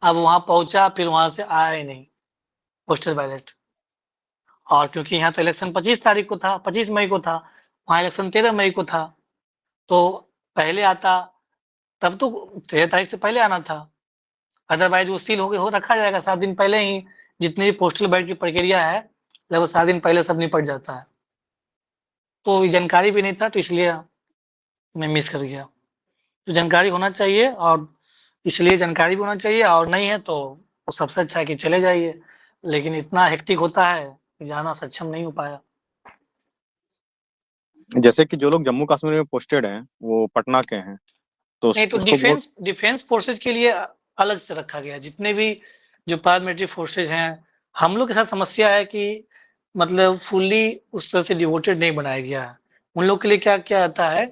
अब वहां पहुंचा, फिर वहां से आया ही नहीं पोस्टल बैलेट। और क्योंकि यहाँ तो इलेक्शन 25 तारीख को था, 25 मई को था, वहाँ इलेक्शन 13 मई को था, तो पहले आता तब तो 13 तारीख से पहले आना था। अदरवाइज वो सील हो रखा जाएगा 7 दिन पहले ही। जितनी भी पोस्टल बैलेट की प्रक्रिया है, लगभग 7 दिन पहले सब निपट जाता है। तो जानकारी भी नहीं था, तो इसलिए मैं मिस कर गया। तो जानकारी होना चाहिए, और इसलिए जानकारी भी होना चाहिए, और नहीं है तो सबसे अच्छा है कि चले जाइए। लेकिन इतना हेक्टिक होता है कि जाना सक्षम नहीं हो पाया। जैसे कि जो लोग जम्मू कश्मीर में पोस्टेड हैं वो पटना के हैं, तो नहीं, तो उसको वोट। डिफेंस फोर्सेज के लिए अलग से रखा गया है। जितने भी जो पैरामिलिट्री फोर्सेज हैं, हम लोग के साथ समस्या है कि मतलब फुल्ली उस तरह से डिवोटेड नहीं बनाया गया है। उन लोग के लिए क्या क्या आता है,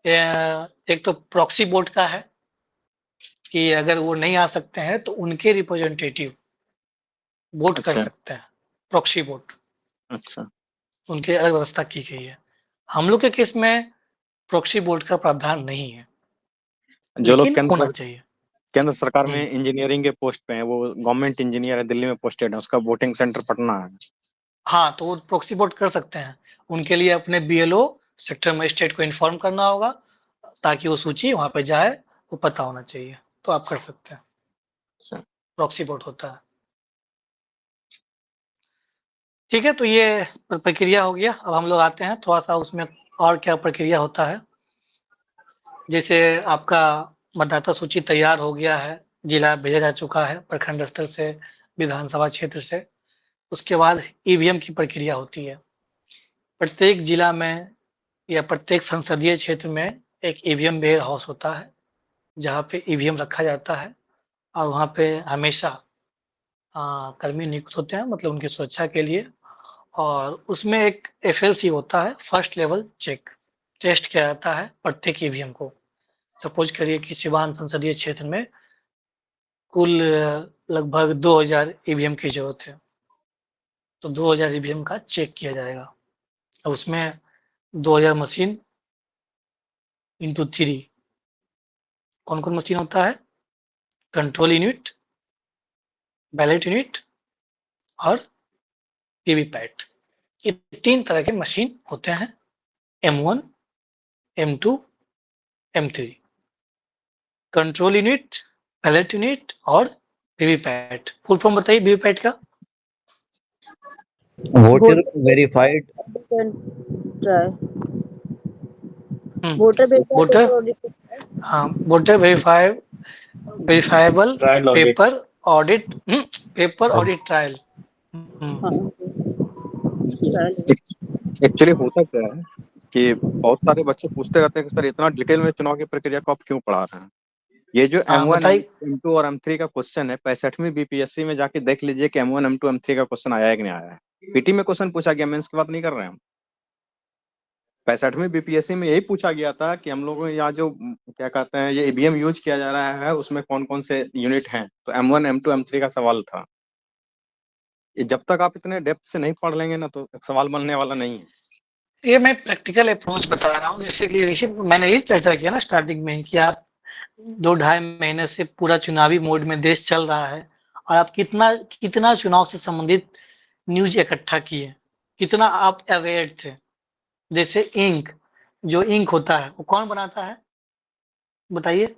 एक तो प्रॉक्सी वोट का है कि अगर वो नहीं आ सकते हैं तो उनके रिप्रेजेंटेटिव वोट कर अच्छा। सकते हैं, प्रॉक्सी वोट। अच्छा। उनकी अलग व्यवस्था की गई है। हम लोग के केस में प्रॉक्सी वोट का प्रावधान नहीं है, जो लोग लेकिन होना चाहिए। केंद्र सरकार में हुँ। इंजीनियरिंग के पोस्ट पे हैं, वो गवर्नमेंट इंजीनियर है, दिल्ली में पोस्टेड है, उसका वोटिंग सेंटर पटना है। हाँ, तो वो प्रॉक्सी वोट कर सकते हैं। उनके लिए अपने बीएलओ, सेक्टर मजिस्ट्रेट को इन्फॉर्म करना होगा, ताकि वो सूची वहाँ पे जाए, वो पता होना चाहिए। तो आप कर सकते हैं, अच्छा। प्रॉक्सी वोट होता है। ठीक है, तो ये प्रक्रिया हो गया। अब हम लोग आते हैं थोड़ा-सा उसमें और क्या प्रक्रिया होता है। जैसे आपका मतदाता सूची तैयार हो गया है, जिला भेजा जा चुका है, प्रखंड स्तर से, विधानसभा क्षेत्र से। उसके बाद ईवीएम की प्रक्रिया होती है। प्रत्येक जिला में या प्रत्येक संसदीय क्षेत्र में एक ईवीएम वेयर हाउस होता है, जहाँ पे ईवीएम रखा जाता है, और वहाँ पे हमेशा कर्मी नियुक्त होते हैं, मतलब उनकी सुरक्षा के लिए। और उसमें एक एफएलसी होता है, फर्स्ट लेवल चेक, टेस्ट किया जाता है प्रत्येक ईवीएम को। सपोज करिए कि सिवान संसदीय क्षेत्र में कुल लगभग 2000 ईवीएम की जरूरत है, तो 2000 ईवीएम का चेक किया जाएगा। अब उसमें 2000 मशीन इंटू 3 कौन कौन मशीन होता है, कंट्रोल यूनिट, बैलेट यूनिट और वीवीपैट। ये 3 तरह के मशीन होते हैं, M1, M2, M3। Control unit, ballot unit और वीवीपैट। फुल फॉर्म बताइए वीवीपैट का। Voter verified ट्राई हम्म, वोटर वोटर, वेरीफाई हाँ, voter verifiable trial audit. Paper audit, paper audit trial. हाँ ट्रायल एक्चुअली होता क्या है कि बहुत सारे बच्चे पूछते रहते हैं कि सर इतना डिटेल में चुनाव की प्रक्रिया को आप क्यों पढ़ा रहे हैं। ये जो हाँ, M1 बताइए। M2 और M3 का क्वेश्चन है, 65वीं बीपीएससी में जाके देख लीजिए कि M1 M2 M3 का क्वेश्चन आया है कि नहीं आया है। पीटी में क्वेश्चन पूछा गया, मेंस की बात नहीं कर रहे हैं हम। 65वीं बीपीएससी में यही पूछा गया था कि हम लोग यहाँ जो क्या कहते हैं ये ईवीएम यूज किया जा रहा है, उसमें कौन कौन से यूनिट हैं, तो M1 M2 M3 का सवाल था। ये जब तक आप इतने डेप्थ से नहीं पढ़ लेंगे ना, तो सवाल बनने वाला नहीं है। ये मैं प्रैक्टिकल अप्रोच बता रहा हूँ, जैसे कि ऋषि, मैंने यही चर्चा किया ना स्टार्टिंग में कि आप 2 ढाई महीने से पूरा चुनावी मोड में देश चल रहा है, और आप कितना कितना चुनाव से संबंधित न्यूज इकट्ठा किए, कितना आप अवेयर थे। जैसे इंक, जो इंक होता है वो कौन बनाता है, बताइए।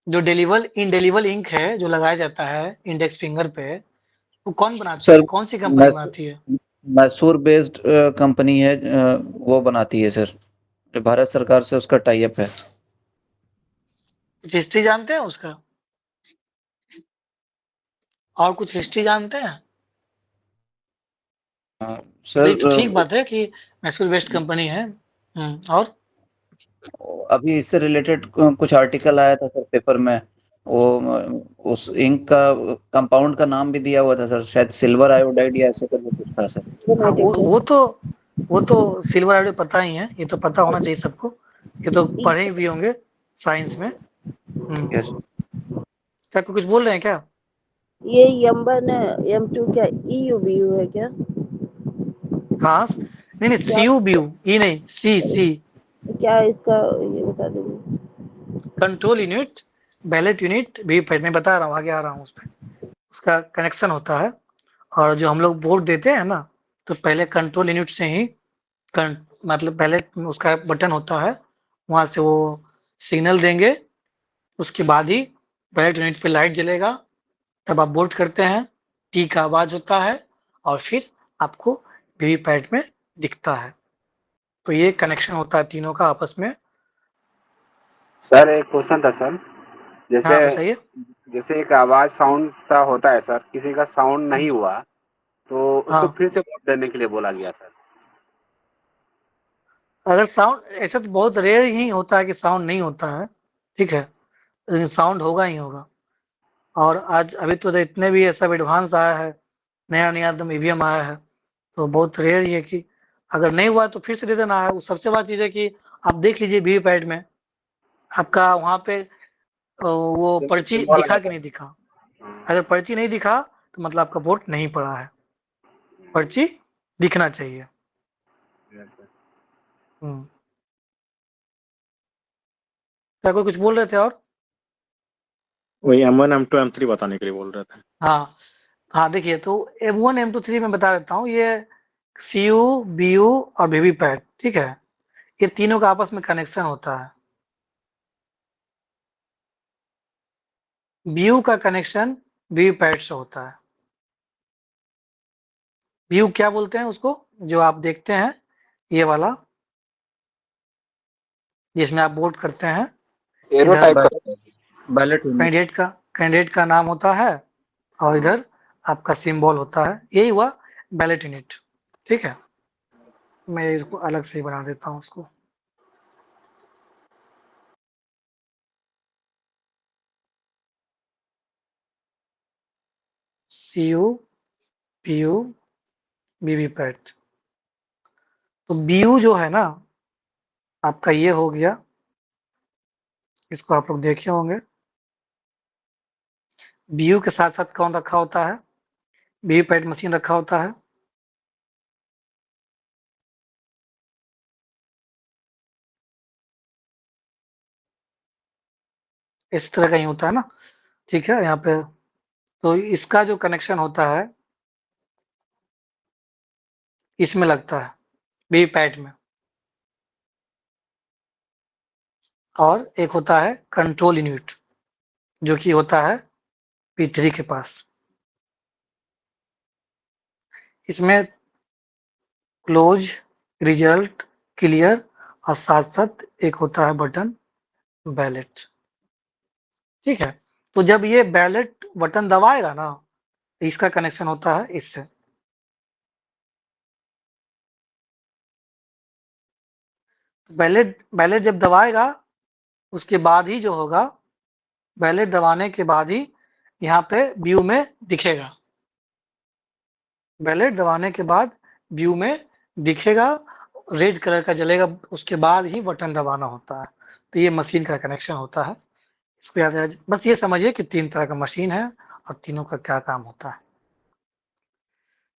जो इंडेलिबल इंक है, जो लगाया जाता है इंडेक्स फिंगर पे, वो कौन बनाता सर है, कौन सी मैं कंपनी बनाती है। मैसूर बेस्ड कंपनी है, वो बनाती है सर, भारत सरकार से उसका टाई अप है। कुछ हिस्ट्री जानते हैं उसका? और कुछ हिस्ट्री जानते हैं? सर तो ठीक बात है कि मैसूर बेस्ड कंपनी है। और अभी इससे रिलेटेड कुछ आर्टिकल आया था सर पेपर में, वो उस इंक का कंपाउंड का नाम भी दिया हुआ था सर, शायद सिल्वर आयोडाइड या ऐसे करके कुछ था सर। हाँ, वो तो सिल्वर आयोडाइड पता ही है, ये तो पता होना चाहिए सबको, ये तो पढ़े भी होंगे साइंस में। यस। क्या कुछ बोल रहे हैं क्या? ये M1 M2 क्या EUBU है क्या? हाँ, नहीं क्या CUBU, ई नहीं, सी क्या इसका ये बता देंगे? कंट्रोल यूनिट, बैलेट यूनिट भी मैं बता रहा हूँ, आगे आ रहा हूँ उस पर। उसका कनेक्शन होता है, और जो हम लोग बोर्ड देते हैं ना, तो पहले कंट्रोल यूनिट से ही मतलब पहले उसका बटन होता है, वहाँ से वो सिग्नल देंगे, उसके बाद ही बैलेट यूनिट पे लाइट जलेगा, तब आप बोर्ड करते हैं, टी का आवाज होता है, और फिर आपको वीवीपैट में दिखता है। तो ये कनेक्शन होता है तीनों का आपस में। सर एक क्वेश्चन था सर, जैसे हाँ, बताइए। जैसे एक आवाज साउंड का होता है सर, किसी का साउंड नहीं हुआ तो उसको हाँ, फिर से वोट देने के लिए बोला गया सर। अगर साउंड ऐसा तो बहुत रेयर ही होता है कि साउंड नहीं होता है, ठीक है, लेकिन साउंड होगा ही होगा। और आज अभी तो इतने भी ऐसा एडवांस आया है, नया नया एकदम ईवीएम आया है, तो बहुत रेयर ही है कि अगर नहीं हुआ तो फिर से दे देना है। वो सबसे बड़ी चीज़ है कि आप देख लीजिए वीवीपैट में आपका वहाँ पे वो जैसे पर्ची सिंबल आ दिखा कि जाता नहीं दिखा। है। अगर पर्ची नहीं दिखा तो मतलब आपका वोट नहीं पड़ा है, पर्ची दिखना चाहिए। हम्म। क्या कोई कुछ बोल रहे थे और? वही M1 M2 M3 बताने के लिए बोल रहे थे। हाँ हाँ, देखिए, तो M1 M2 3 में बता देता हूँ, ये CU BU और वीवीपैट, ठीक है, ये तीनों का आपस में कनेक्शन होता है। BU का कनेक्शन वीवीपैट से होता है। BU क्या बोलते हैं उसको, जो आप देखते हैं ये वाला, जिसमें आप वोट करते हैं, एरो इधर टाइप का। Ballot unit. कैंडिडेट का नाम होता है, और इधर आपका सिंबल होता है, यही हुआ बैलेट यूनिट, ठीक है। मैं इसको अलग से ही बना देता हूँ उसको। CU PU VVPAT. तो BU जो है ना आपका, ये हो गया, इसको आप लोग देखे होंगे। BU के साथ साथ कौन रखा होता है, वीवीपैट मशीन रखा होता है। इस तरह का ही होता है ना, ठीक है, यहाँ पे। तो इसका जो कनेक्शन होता है इसमें लगता है, वीवीपैट में। और एक होता है कंट्रोल यूनिट, जो कि होता है P3 के पास। इसमें क्लोज, रिजल्ट, क्लियर, और साथ साथ एक होता है बटन बैलेट, ठीक है। तो जब ये बैलेट बटन दबाएगा ना, तो इसका कनेक्शन होता है इससे। बैलेट बैलेट जब दबाएगा, उसके बाद ही जो होगा, बैलेट दबाने के बाद ही यहाँ पे व्यू में दिखेगा। बैलेट दबाने के बाद व्यू में दिखेगा, रेड कलर का जलेगा, उसके बाद ही बटन दबाना होता है। तो ये मशीन का कनेक्शन होता है, इसको याद रखिए। बस ये समझिए कि 3 तरह का मशीन है और तीनों का क्या काम होता है,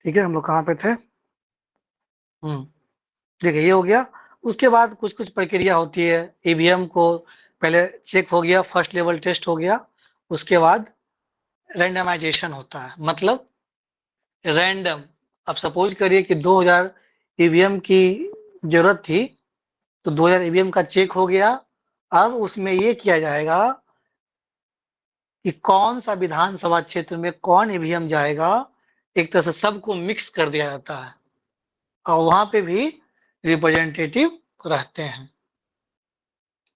ठीक है। हम लोग कहाँ पे थे? देखिए, ये हो गया। उसके बाद कुछ-कुछ प्रक्रिया होती है। ईवीएम को पहले चेक हो गया, फर्स्ट लेवल टेस्ट हो गया, उसके बाद रैंडमाइजेशन होता है, मतलब रैंडम। अब सपोज करिए कि 2000 ईवीएम की ज़रूरत थी, तो 2000 ईवीएम का चेक हो गया। अब उसमें ये किया जाएगा कि कौन-सा विधानसभा क्षेत्र में कौन ईवीएम जाएगा, एक तरह से सबको मिक्स कर दिया जाता है। और वहां पे भी रिप्रेजेंटेटिव रहते हैं।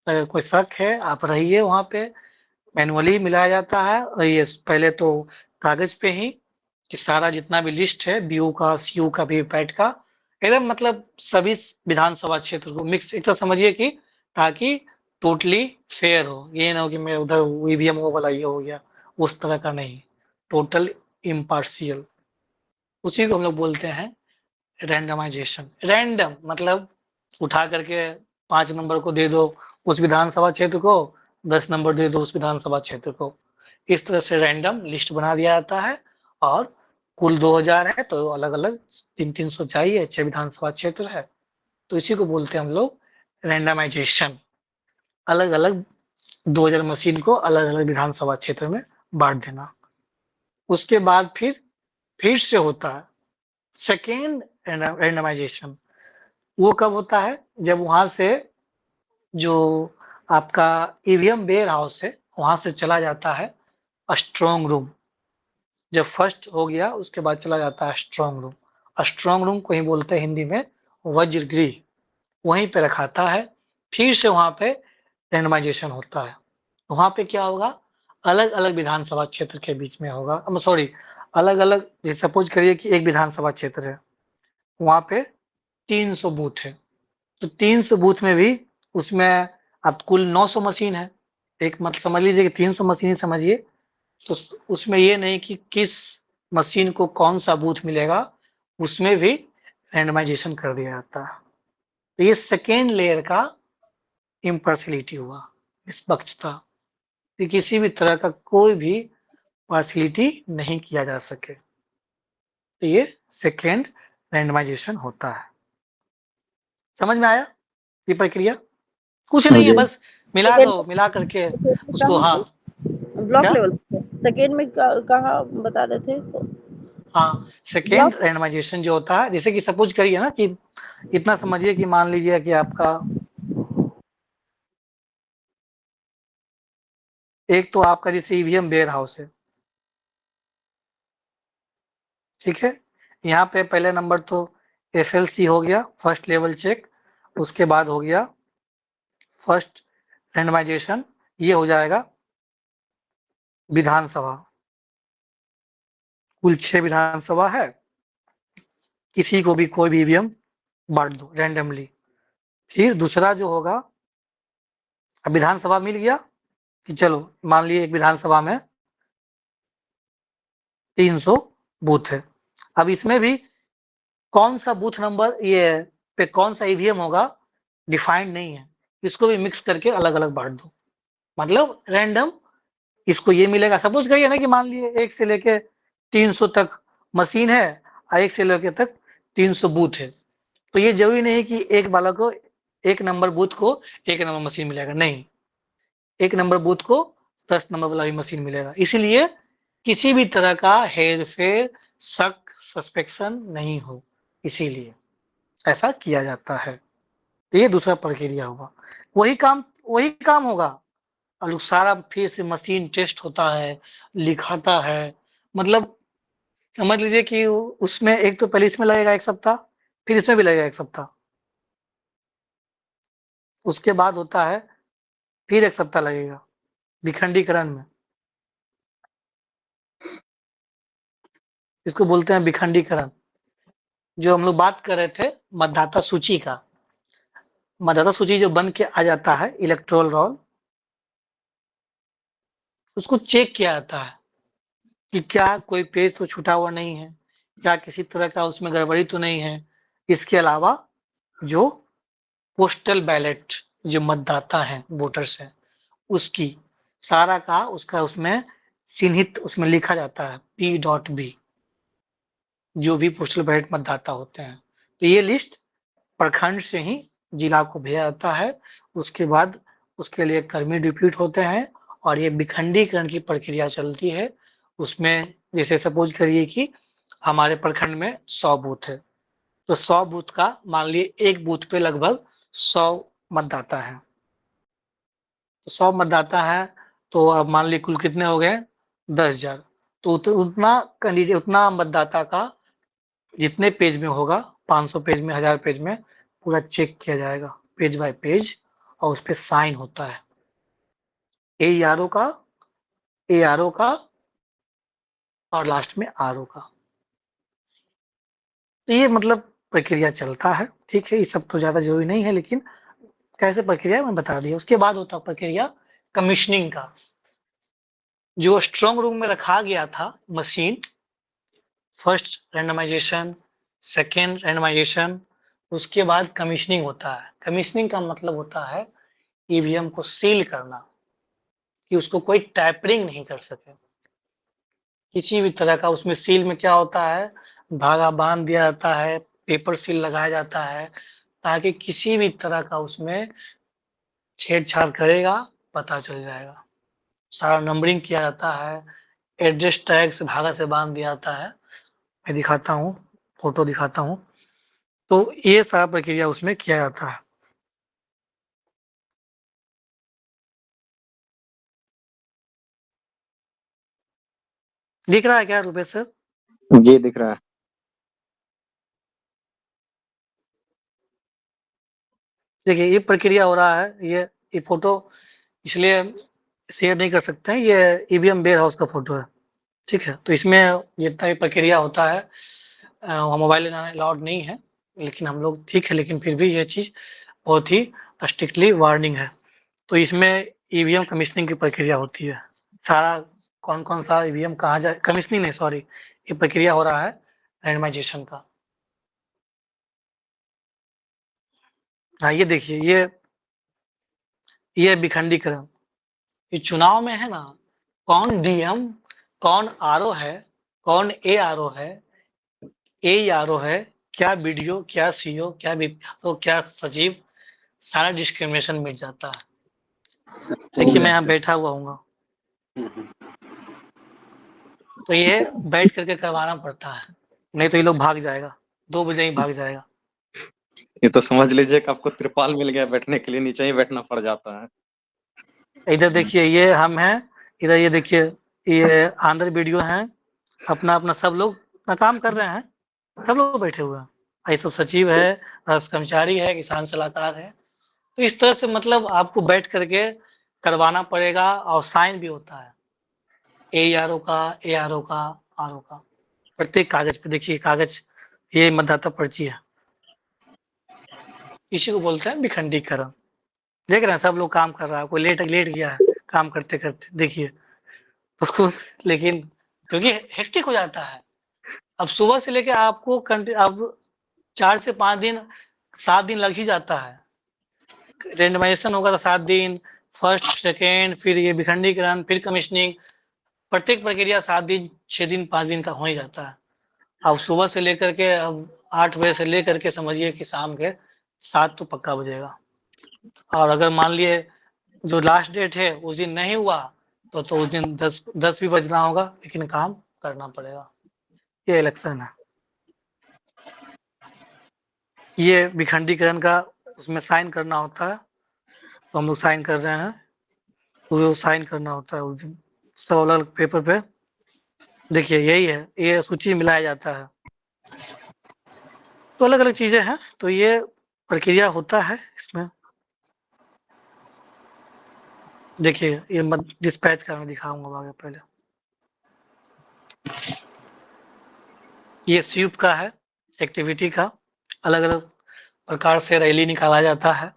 अगर कोई शक है आप रहिए वहां पे, मैनुअली मिलाया जाता है। और ये पहले तो कागज पे ही कि सारा जितना भी लिस्ट है बीयू का, सीयू का, वीवीपैट का, एकदम मतलब सभी विधानसभा क्षेत्र को मिक्स एक तरह समझिए कि ताकि टोटली फेयर हो। ये ना हो कि मैं उधर ईवीएम वो वाला ये हो गया, उस तरह का नहीं, टोटल इम्पार्शियल। उसी को हम लोग बोलते हैं रैंडमाइजेशन। रैंडम मतलब उठा करके 5 नंबर को दे दो उस विधानसभा क्षेत्र को, 10 नंबर दे दो उस विधानसभा क्षेत्र को। इस तरह से रैंडम लिस्ट बना दिया जाता है। और कुल 2000 है तो अलग अलग 300 चाहिए, 6 विधानसभा क्षेत्र है, तो इसी को बोलते हैं हम लोग रैंडमाइजेशन। अलग अलग 2000 मशीन को अलग अलग विधानसभा क्षेत्र में बांट देना। उसके बाद फिर से होता है सेकेंड रैंडमाइजेशन। वो कब होता है? जब वहां से जो आपका ईवीएम वेयर हाउस है वहां से चला जाता है स्ट्रॉन्ग रूम। जब फर्स्ट हो गया उसके बाद चला जाता है स्ट्रॉन्ग रूम। स्ट्रॉन्ग रूम को ही बोलते हैं हिंदी में वज्रगृह। वहीं पे रखाता है। फिर से वहां पे रैंडमाइजेशन होता है। वहां पे क्या होगा? अलग अलग विधानसभा क्षेत्र के बीच में होगा, सॉरी, अलग अलग, जैसे सपोज करिए कि एक विधानसभा क्षेत्र है, वहां पे 300 बूथ है, तो 300 बूथ में भी उसमें अब कुल 900 मशीन है। एक मतलब समझ लीजिए कि 300 मशीन समझिए, तो उसमें ये नहीं कि किस मशीन को कौन सा बूथ मिलेगा, उसमें भी रैंडमाइजेशन कर दिया जाता है। तो ये सेकेंड लेयर का इम्पार्शियलिटी हुआ, निष्पक्षता, कि किसी भी तरह का कोई भी पार्शियलिटी नहीं किया जा सके। तो ये सेकेंड रैंडमाइजेशन होता है। समझ में आया ये प्रक्रिया? कुछ नहीं है, बस मिला दो, मिला करके उसको। हाँ, ब्लॉक क्या? लेवल सेकेंड में कहाँ बता रहे थे? हाँ, सेकेंड रैंडमाइजेशन जो होता है, जैसे कि सपोज करिए ना कि इतना समझिए कि मान लीजिए कि आपका एक तो आपका जैसे ईवीएम वेयर हाउस है, ठीक है। यहाँ पे पहले नंबर तो एफएलसी हो गया, फर्स्ट लेवल चेक। उसके बाद हो गया फर्स्ट रैंडमाइजेशन, ये हो जाएगा विधानसभा। कुल 6 विधानसभा है, किसी को भी कोई भी ईवीएम बांट दो रैंडमली। फिर दूसरा जो होगा, अब विधानसभा मिल गया कि चलो मान लीजिए एक विधानसभा में 300 बूथ है। अब इसमें भी कौन सा बूथ नंबर ये पे कौन सा ईवीएम होगा डिफाइंड नहीं है, इसको भी मिक्स करके अलग अलग बांट दो, मतलब रैंडम। इसको ये मिलेगा, सपोज करिए ना कि मान लीजिए 1 से लेके 300 तक मशीन है और 1 से लेके तक 300 बूथ है, तो ये जरूरी नहीं कि एक वाला को, एक नंबर बूथ को एक नंबर मशीन मिलेगा, नहीं, एक नंबर बूथ को 10 नंबर वाला भी मशीन मिलेगा। इसीलिए किसी भी तरह का हेर फेर, शक, सस्पेक्शन नहीं हो, इसीलिए ऐसा किया जाता है। तो ये दूसरा प्रक्रिया होगा। वही काम होगा और सारा फिर से मशीन टेस्ट होता है, लिखाता है। मतलब समझ लीजिए कि उसमें एक तो पहले इसमें लगेगा 1 सप्ताह, फिर इसमें भी लगेगा 1 सप्ताह। उसके बाद होता है फिर 1 सप्ताह लगेगा विखंडीकरण में। इसको बोलते हैं विखंडीकरण। जो हम लोग बात कर रहे थे मतदाता सूची का, मतदाता सूची जो बन के आ जाता है इलेक्टोरल रोल, उसको चेक किया जाता है कि क्या कोई पेज तो छूटा हुआ नहीं है, क्या किसी तरह का उसमें गड़बड़ी तो नहीं है। इसके अलावा जो पोस्टल बैलेट, जो मतदाता हैं, वोटर्स हैं, उसकी सारा का उसका उसमें चिन्हित उसमें लिखा जाता है P.B, जो भी पोस्टल बैलेट मतदाता होते हैं। तो ये लिस्ट प्रखंड से ही जिला को भेजा जाता है। उसके बाद उसके लिए कर्मी डिप्यूट होते हैं और ये विखंडीकरण की प्रक्रिया चलती है। उसमें जैसे सपोज करिए कि हमारे प्रखंड में 100 बूथ है, तो 100 बूथ का मान लिए एक बूथ पे लगभग 100 मतदाता है। तो 100 मतदाता है तो अब मान ली कुल कितने हो गए? 10,000। तो उतना कैंडिडेट, उतना मतदाता का जितने पेज में होगा 500 पेज में, 1000 पेज में पूरा चेक किया जाएगा पेज बाय पेज, और उस पे साइन होता है AERO का और लास्ट में RO का। तो ये मतलब प्रक्रिया चलता है, ठीक है। ये सब तो ज़्यादा ज़रूरी नहीं है, लेकिन कैसे प्रक्रिया है मैं बता दिया। उसके बाद होता है प्रक्रिया कमीशनिंग का। जो स्ट्रांग रूम में रखा गया था machine, first randomisation, second randomisation, उसके बाद कमीशनिंग होता है। कमीशनिंग का मतलब होता है ईवीएम को सील करना, कि उसको कोई टैपरिंग नहीं कर सके किसी भी तरह का। उसमें सील में क्या होता है, धागा बांध दिया जाता है, पेपर सील लगाया जाता है, ताकि किसी भी तरह का उसमें छेड़छाड़ करेगा पता चल जाएगा। सारा नंबरिंग किया जाता है, एड्रेस टैग से धागा से बांध दिया जाता है। मैं दिखाता हूँ, फोटो दिखाता हूँ। तो ये सारा प्रक्रिया उसमें किया जाता है। दिख रहा है क्या रुपेश सर? जी दिख रहा है। देखिए ये प्रक्रिया हो रहा है। ये फोटो इसलिए शेयर नहीं कर सकते हैं, ये ईवीएम वेयर हाउस का फोटो है, ठीक है। तो इसमें जितना भी प्रक्रिया होता है मोबाइल लेना अलाउड नहीं है, लेकिन हम लोग ठीक है, लेकिन फिर भी ये चीज़ बहुत ही स्ट्रिक्टली वार्निंग है। तो इसमें ईवीएम कमीशनिंग की प्रक्रिया होती है। सारा कौन-कौन सा ईवीएम कहाँ जाए, कमीशनिंग नहीं सॉरी, ये प्रक्रिया हो रहा है रैंडमाइजेशन का। हाँ ये देखिए, ये विखंडीकरण। ये चुनाव में है ना, कौन डीएम, कौन आरओ है, कौन एआरओ है, एआरओ है, क्या बीडीओ, क्या सीओ, क्या बीपीओ, क्या सचिव, सारा डिस्क्रिमिनेशन मिट जाता है। देखिए मैं यहाँ बैठा हुआ हूँ, तो ये बैठ करके करवाना पड़ता है, नहीं तो ये लोग भाग जाएगा, 2 बजे ही भाग जाएगा। ये तो समझ लीजिए कि आपको त्रिपाल मिल गया बैठने के लिए, नीचे ही बैठना पड़ जाता है। इधर देखिए ये हम हैं, इधर ये देखिए ये आंध्र वीडियो हैं, अपना अपना सब लोग अपना काम कर रहे हैं, सब लोग बैठे हुए हैं। ये सब सचिव है, कर्मचारी है, किसान सलाहकार है। तो इस तरह से मतलब आपको बैठ करके करवाना पड़ेगा, और साइन भी होता है एआरओ का, एआरओ का, आरओ का, प्रत्येक कागज पे। देखिए कागज, ये मतदाता पर्ची है, इसी को बोलते हैं विखंडीकरण। देख रहे हैं सब लोग काम कर रहा है, कोई लेट लेट गया है काम करते करते, देखिए तो लेकिन क्योंकि हेक्टिक हो जाता है। अब सुबह से लेके आपको अब 4 से 5 दिन, 7 दिन लग ही जाता है। रेंडमाइजेशन होगा तो 7 दिन, फर्स्ट सेकेंड, फिर ये विखंडीकरण, फिर कमीशनिंग, प्रत्येक प्रक्रिया 7 दिन, 6 दिन, 5 दिन का हो ही जाता है। अब सुबह से लेकर के अब 8 बजे से लेकर के समझिए कि शाम के 7 तो पक्का बजेगा। और अगर मान लिए जो लास्ट डेट है उस दिन नहीं हुआ तो उस दिन 10 भी बजना होगा, लेकिन काम करना पड़ेगा। ये इलेक्शन है। ये विखंडीकरण का उसमें साइन करना होता है, तो हम लोग साइन कर रहे हैं, तो साइन करना होता है उस दिन सब अलग पेपर पे। देखिए यही है, ये सूची मिलाया जाता है, तो अलग अलग चीजें हैं। तो ये प्रक्रिया होता है इसमें। देखिए ये मत डिस्पैच का मैं दिखाऊंगा आगे पहले। ये स्वीप का है, एक्टिविटी का। अलग अलग प्रकार से रैली निकाला जाता है,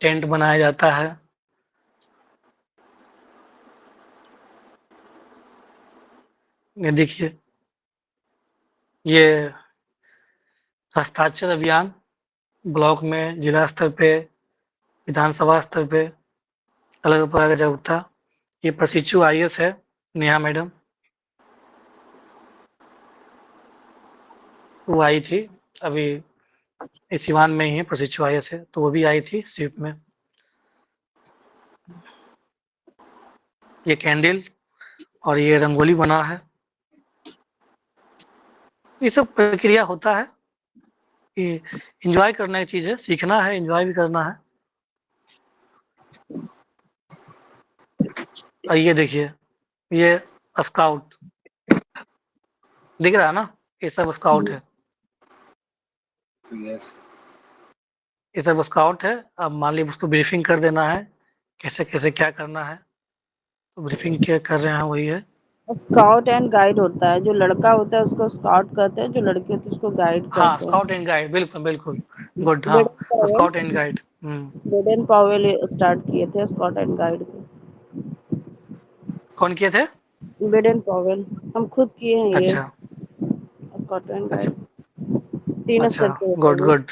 टेंट बनाया जाता है। ये देखिए ये हस्ताक्षर अभियान ब्लॉक में, जिला स्तर पे, विधानसभा स्तर पे अलग अलग प्रकार का जागरूकता। ये प्रशिक्षु आईएएस है नेहा मैडम, वो आई थी अभी इस सिवान में ही है, प्रशिक्षु आईएएस है, तो वो भी आई थी स्वीप में। ये कैंडल और ये रंगोली बना है। ये सब प्रक्रिया होता है। ये एंजॉय करने की चीज है, सीखना है, एंजॉय भी करना है। और ये देखिए ये स्काउट दिख रहा है ना, ये सब स्काउट है। यस। ये सब स्काउट है। अब मान लीजिए उसको ब्रीफिंग कर देना है, कैसे-कैसे क्या करना है, तो ब्रीफिंग क्या कर रहे हैं वही है। स्काउट एंड गाइड होता है, जो लड़का होता है उसको स्काउट कहते हैं, जो लड़की होती है उसको गाइड हाँ, कहते हैं। स्काउट एंड गाइड, बिल्कुल, बिल्कुल। गुड, हाँ, Baden Pavel, scout and guide. Baden Pavel start किए थे स्काउट एंड गाइड को। कौन किए थे? बेडन पावेल, हम खुद किए हैं ये अच्छा, स्काउट एंड अच्छा, गाइड। 3 अच्छा, स्टेप के होते गुड, हैं गुड।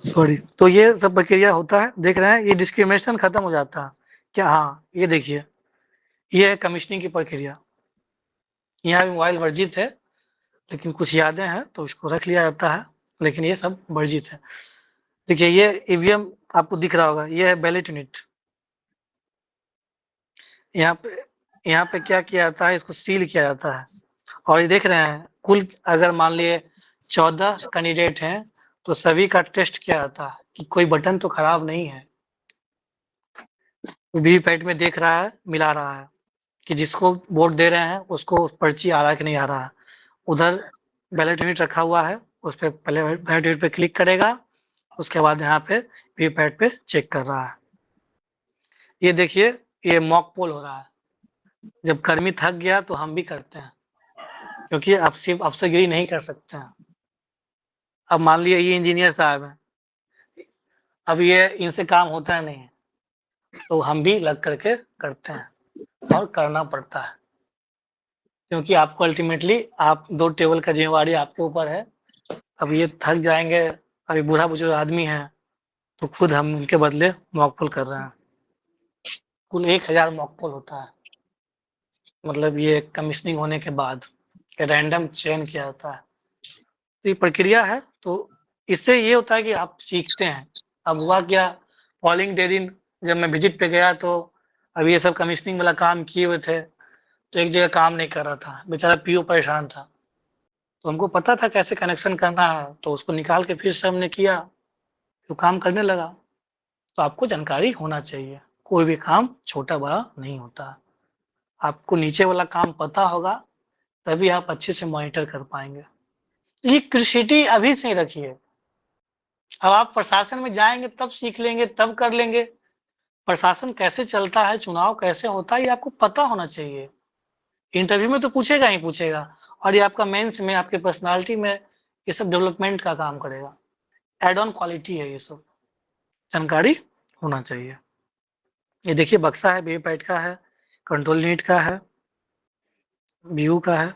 सॉरी। तो ये सब प्रक्रिया होता है, देख रहे हैं, ये डिस्क्रिमिनेशन खत्म हो जाता है। क्या? हाँ, ये देखिए, ये है कमीशनिंग की प्रक्रिया। यहाँ भी मोबाइल वर्जित है, लेकिन कुछ यादें हैं तो इसको रख लिया जाता है, लेकिन ये सब वर्जित है। देखिए ये ईवीएम आपको दिख रहा होगा, ये है बैलेट यूनिट। यहाँ पे क्या किया जाता है, इसको सील किया जाता है। और ये देख रहे हैं, कुल अगर मान लिए 14 कैंडिडेट हैं, तो सभी का टेस्ट किया जाता है कि कोई बटन तो खराब नहीं है। वीवीपैट में देख रहा है, मिला रहा है कि जिसको वोट दे रहे हैं उसको पर्ची आ रहा है कि नहीं आ रहा है। उधर बैलेट यूनिट रखा हुआ है, उस पे पहले बैलेट यूनिट पे क्लिक करेगा, उसके बाद यहाँ पे वीवीपैट पे चेक कर रहा है। ये देखिए, ये मॉक पोल हो रहा है। जब कर्मी थक गया तो हम भी करते हैं, क्योंकि अब सिर्फ अफसरगिरी नहीं कर सकते हैं। अब मान लीजिए ये इंजीनियर साहब हैं, अब ये इनसे काम होता नहीं है, तो हम भी लग करके करते हैं और करना पड़ता है, क्योंकि आपको अल्टीमेटली आप 2 टेबल का जिम्मेवारी आपके ऊपर है। अब ये थक जाएँगे, अभी बूढ़ा-बुजुर्ग आदमी है, तो खुद हम उनके बदले मॉक पोल कर रहे हैं। कुल 1000 मॉक पोल होता है, मतलब ये कमीशनिंग होने के बाद रैंडम चयन किया जाता है। तो ये प्रक्रिया है, तो इससे ये होता है कि आप सीखते हैं। अब हुआ क्या, पोलिंग डे दिन जब मैं विजिट पे गया तो अब ये सब कमीशनिंग वाला काम किए हुए थे, तो एक जगह काम नहीं कर रहा था, बेचारा पीओ परेशान था। तो हमको पता था कैसे कनेक्शन करना है, तो उसको निकाल के फिर से हमने किया, तो काम करने लगा। तो आपको जानकारी होना चाहिए, कोई भी काम छोटा-बड़ा नहीं होता। आपको नीचे वाला काम पता होगा, तभी आप अच्छे से मॉनिटर कर पाएँगे। ये क्यूरियोसिटी अभी से ही रखिए। अब आप प्रशासन में जाएँगे तब सीख लेंगे, तब कर लेंगे। प्रशासन कैसे चलता है, चुनाव कैसे होता है, ये आपको पता होना चाहिए। इंटरव्यू में तो पूछेगा ही पूछेगा, और ये आपका मेंस में, आपके पर्सनैलिटी में ये सब डेवलपमेंट का काम करेगा। ऐड ऑन क्वालिटी है ये सब, जानकारी होना चाहिए। ये देखिए बक्सा है, वीवीपैट का है, कंट्रोल यूनिट का है, व्यू का है।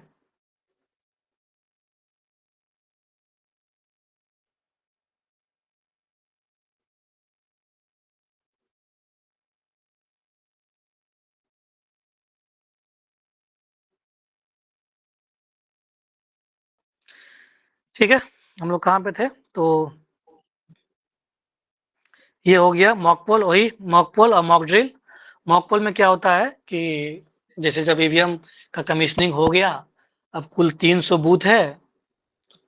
ठीक है, हम लोग कहाँ पे थे? तो ये हो गया मॉक पोल, वही मॉक पोल और मॉक ड्रिल। मॉक पोल में क्या होता है कि जैसे जब ईवीएम का कमीशनिंग हो गया, अब कुल 300 बूथ है,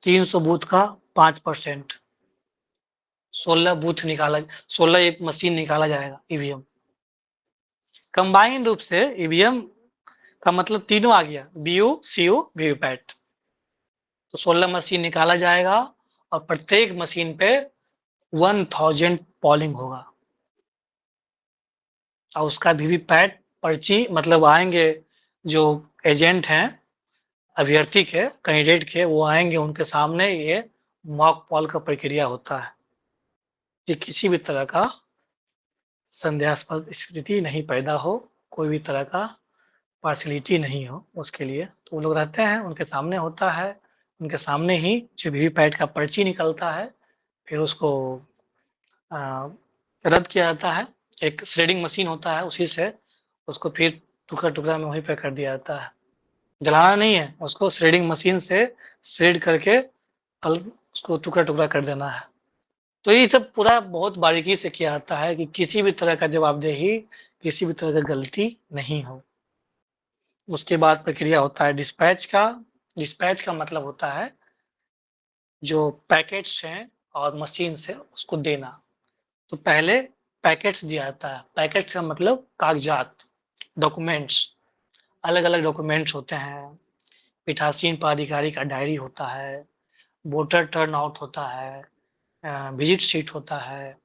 300 बूथ का 5%, 16 बूथ निकाला, 16 एक मशीन निकाला जाएगा ईवीएम। कंबाइंड रूप से ईवीएम का मतलब तीनों आ गया, बीयू, सीयू, वीवीपैट। तो 16 मशीन निकाला जाएगा और प्रत्येक मशीन पे 1000 पोलिंग होगा, और उसका वीवीपैट पर्ची मतलब आएंगे जो एजेंट हैं अभ्यर्थी के, कैंडिडेट के, वो आएंगे, उनके सामने ये मॉक पोल का प्रक्रिया होता है कि किसी भी तरह का संदेहास्पद स्थिति नहीं पैदा हो, कोई भी तरह का पार्शलिटी नहीं हो उसके लिए। तो वो लोग रहते हैं, उनके सामने होता है, उनके सामने ही जो वीवीपैट का पर्ची निकलता है, फिर उसको रद्द किया जाता है। एक श्रेडिंग मशीन होता है, उसी से उसको फिर टुकड़ा-टुकड़ा में वहीं पे कर दिया जाता है। जलाना नहीं है, उसको श्रेडिंग मशीन से श्रेड करके उसको टुकड़ा-टुकड़ा कर देना है। तो ये सब पूरा बहुत बारीकी से किया जाता है कि किसी भी तरह का जवाबदेही, किसी भी तरह का गलती नहीं हो। उसके बाद प्रक्रिया होता है डिस्पैच का। डिस्पैच का मतलब होता है जो पैकेट्स हैं और मशीन से उसको देना। तो पहले पैकेट्स दिया जाता है। पैकेट्स का मतलब कागज़ात, डॉक्यूमेंट्स, अलग-अलग डॉक्यूमेंट्स होते हैं। पीठासीन पदाधिकारी का डायरी होता है, वोटर टर्न आउट होता है, विजिट शीट होता है,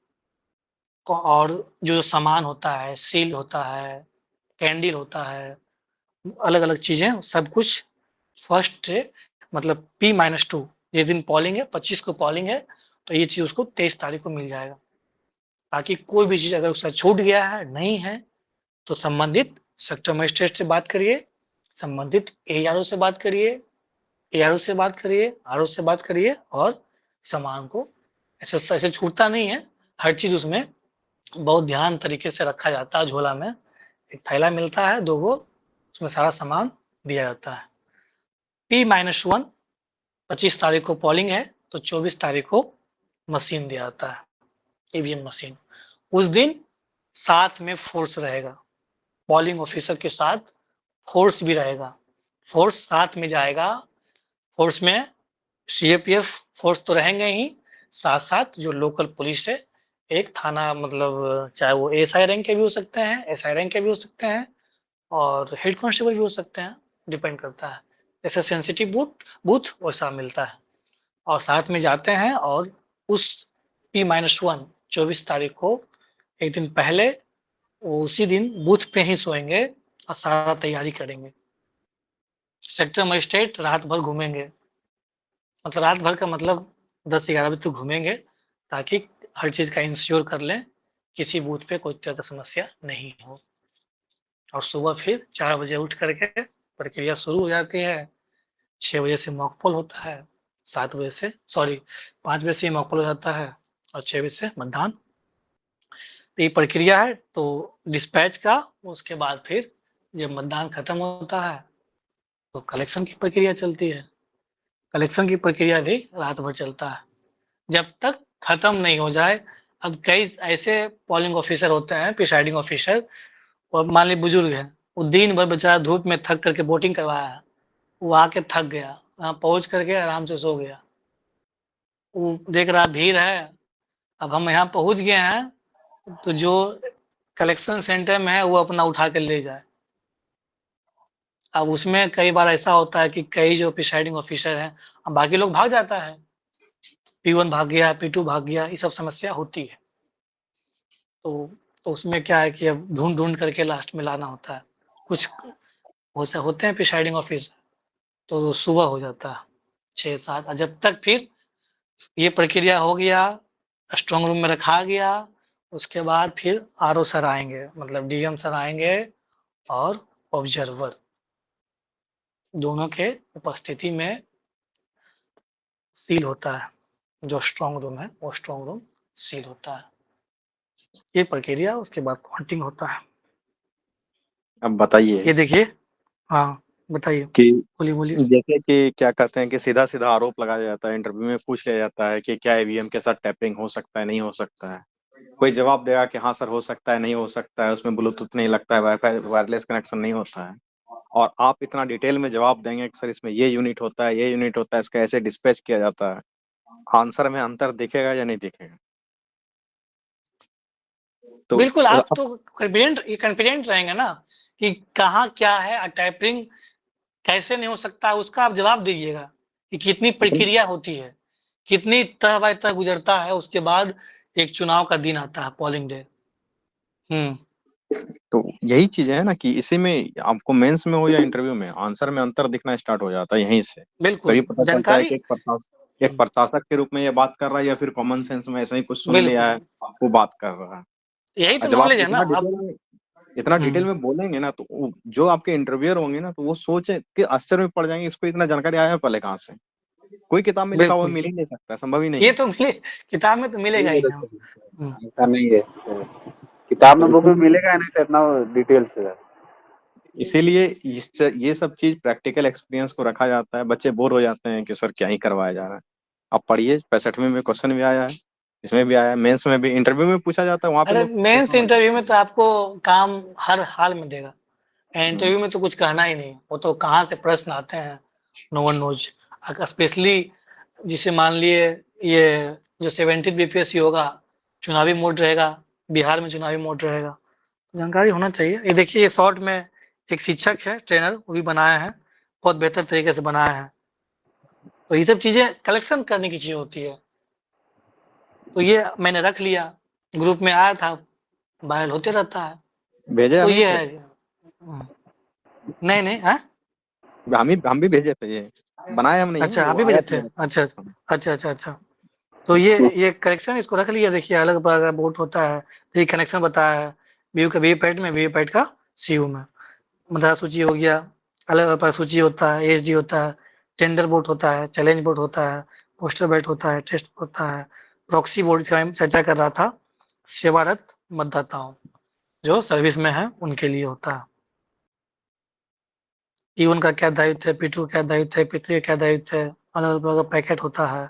और जो सामान होता है, सील होता है, कैंडल होता है, अलग-अलग चीज़ें, सब कुछ फर्स्ट मतलब P-2 जिस दिन पोलिंग है, 25 को पोलिंग है, तो ये चीज़ उसको 23 तारीख को मिल जाएगा। ताकि कोई भी चीज़ अगर उससे छूट गया है, नहीं है, तो संबंधित सेक्टर मजिस्ट्रेट से बात करिए, संबंधित एआरओ से बात करिए, एआरओ से बात करिए, आरओ से बात करिए, और सामान को ऐसे छूटता नहीं है। हर चीज़ उसमें बहुत ध्यान तरीके से रखा जाता है। झोला में एक थैला मिलता है 2 गो, उसमें सारा सामान दिया जाता है। P-1 25 तारीख को पोलिंग है, तो 24 तारीख को मशीन दिया जाता है, ईवीएम मशीन। उस दिन साथ में फोर्स रहेगा, पोलिंग ऑफिसर के साथ फोर्स भी रहेगा, फोर्स साथ में जाएगा। फोर्स में सीआरपीएफ फोर्स तो रहेंगे ही, साथ-साथ जो लोकल पुलिस है, एक थाना मतलब चाहे वो एएसआई रैंक के भी हो सकते हैं, एसआई रैंक के भी हो सकते हैं, और हेड कांस्टेबल भी हो सकते हैं, डिपेंड करता है। जैसे सेंसिटिव बूथ वैसा मिलता है, और साथ में जाते हैं, और उस P-1 24 तारीख को एक दिन पहले उसी दिन बूथ पे ही सोएंगे और सारा तैयारी करेंगे। सेक्टर मजिस्ट्रेट रात भर घूमेंगे, मतलब रात भर का मतलब 10-11 बजे तक घूमेंगे, ताकि हर चीज़ का इंश्योर कर लें, किसी बूथ पे कोई तरह का समस्या नहीं हो। और सुबह फिर 4 बजे उठ करके प्रक्रिया शुरू हो जाती है। 6 बजे से मॉक पोल होता है, 7 बजे से 5 बजे से मॉक पोल हो जाता है, और 6 बजे से मतदान। तो ये प्रक्रिया है। तो डिस्पैच का उसके बाद फिर जब मतदान खत्म होता है, तो कलेक्शन की प्रक्रिया चलती है। कलेक्शन की प्रक्रिया भी रात भर चलता है, जब तक खत्म नहीं हो जाए। अब कई ऐसे पोलिंग ऑफिसर होते हैं, प्रिसाइडिंग ऑफिसर, और मान लीजिए बुजुर्ग है, वो दिन भर बेचारा धूप में थक करके वोटिंग करवाया है, वो आके थक गया, वहाँ पहुँच करके आराम से सो गया। वो देख रहा भीड़ है, अब हम यहाँ पहुँच गए हैं, तो जो कलेक्शन सेंटर में है वो अपना उठा के ले जाए। अब उसमें कई बार ऐसा होता है कि कई जो प्रिसाइडिंग ऑफिसर हैं, अब बाकी लोग भाग जाता है, P-1 भाग गया, P-2 भाग गया, ये सब समस्या होती है। तो उसमें क्या है कि अब ढूँढ करके लास्ट में लाना होता है। कुछ वैसे होते हैं प्रिसाइडिंग ऑफिसर, तो सुबह हो जाता है 6-7, जब तक फिर ये प्रक्रिया हो गया, स्ट्रॉन्ग रूम में रखा गया, उसके बाद फिर आरओ सर आएँगे, मतलब डीएम सर आएँगे, और ऑब्जर्वर दोनों के उपस्थिति में सील होता है। जो स्ट्रॉन्ग रूम है, वो स्ट्रॉन्ग रूम सील होता है। ये प्रक्रिया, उसके बाद काउंटिंग होता है। अब बताइए ये देखिए, हाँ, बताइए, कि बोलिए। जैसे कि क्या कहते हैं कि सीधा-सीधा आरोप लगाया जाता है, इंटरव्यू में पूछ लिया जाता है कि क्या ईवीएम के साथ टैपिंग हो सकता है, नहीं हो सकता है। कोई जवाब देगा कि हाँ सर हो सकता है, नहीं हो सकता है, उसमें ब्लूटूथ नहीं लगता है, वाईफाई वायरलेस कनेक्शन नहीं होता है। और आप इतना डिटेल में जवाब देंगे कि सर इसमें ये यूनिट होता है, ये यूनिट होता है, इसका ऐसे डिस्पैच किया जाता है। आंसर में अंतर दिखेगा या नहीं दिखेगा? तो बिल्कुल, आप तो कॉन्फिडेंट रहेंगे ना कि कहाँ क्या है, टैपिंग कैसे नहीं हो सकता, उसका आप जवाब दीजिएगा कि कितनी प्रक्रिया होती है, कितनी तरह बाय तरह गुजरता है, उसके बाद एक चुनाव का दिन आता है, पोलिंग डे। तो यही चीज़ है ना कि इसी में आपको मेंस में हो या इंटरव्यू में आंसर में अंतर दिखना स्टार्ट हो जाता है यहीं से। तभी बिल्कुल, पता चलता है जानकारी। कि एक प्रशासक के रूप में ये बात कर रहा है या फिर कॉमन सेंस में ऐसा ही कुछ सुन लिया बिल्कुल, है, वो बात कर रहा है। यही तो जब आप नॉलेज है ना अब। इतना डिटेल हुँ, में बोलेंगे ना तो जो आपके इंटरव्यूअर होंगे ना तो वो सोचे कि आश्चर्य में पड़ जाएंगे, इसको इतना जानकारी आया पहले कहाँ से? कोई किताब में लिखा हुआ बिल्कुल, मिल ही नहीं सकता, संभव ही नहीं ये है। तो किताब में तो मिलेगा ही ना। हुँ, ऐसा नहीं है, किताब में बुक में मिलेगा नहीं सर, इतना डिटेल से। इसीलिए ये सब चीज प्रैक्टिकल एक्सपीरियंस को रखा जाता है। बच्चे बोर हो जाते हैं कि सर क्या ही करवाया जा रहा है। आप पढ़िए, 65वें में क्वेश्चन भी आया है, इसमें भी आया है, मेंस में भी, इंटरव्यू में पूछा जाता है, वहां पे अरे लोग मेंस सोचने लग इंटरव्यू जाते में तो आपको काम हर हाल में देगा। हैं। इंटरव्यू में तो कुछ कहना ही नहीं, वो तो कहाँ से प्रश्न आते हैं, नो वन नोज। स्पेशली जिसे मान लिए ये जो 17th बीपीएससी होगा, चुनावी मोड रहेगा, बिहार में चुनावी मोड रहेगा, जानकारी होना चाहिए। ये देखिए, ये शॉर्ट में एक शिक्षक है, ट्रेनर, वो भी बनाया है, बहुत बेहतर तरीके से बनाया है। तो ये सब चीज़ें कलेक्शन करने की चीज़ होती है। तो ये मैंने रख लिया, ग्रुप में आया था, वायरल होते रहता है। भेजे तो हम ही ये थे। है। नहीं, हाँ? हम भी भेजे थे ये, बनाए हम नहीं है, अच्छा, वो आप भी आया भेजे था थे? मेरे अच्छा, पास। अच्छा। तो ये कनेक्शन इसको रख लिया। देखिए अलग अगर बोट होता है तो ये कनेक्शन बताया है, व्यू का वीपैट में, वीपैट का सीयू में। मुद्रा सूची हो गया, अलग अलग सूची होता है, एसडी होता है, टेंडर बोट होता है, चैलेंज बोट होता है, पोस्टर बैट होता है, टेस्ट होता है, प्रॉक्सी बोर्ड का मैं चर्चा कर रहा था, सेवारत मतदाताओं जो सर्विस में है उनके लिए होता है। P1 का क्या दायित्व है, P2 क्या दायित्व है, P3 क्या दायित्व है, अलग अलग पैकेट होता है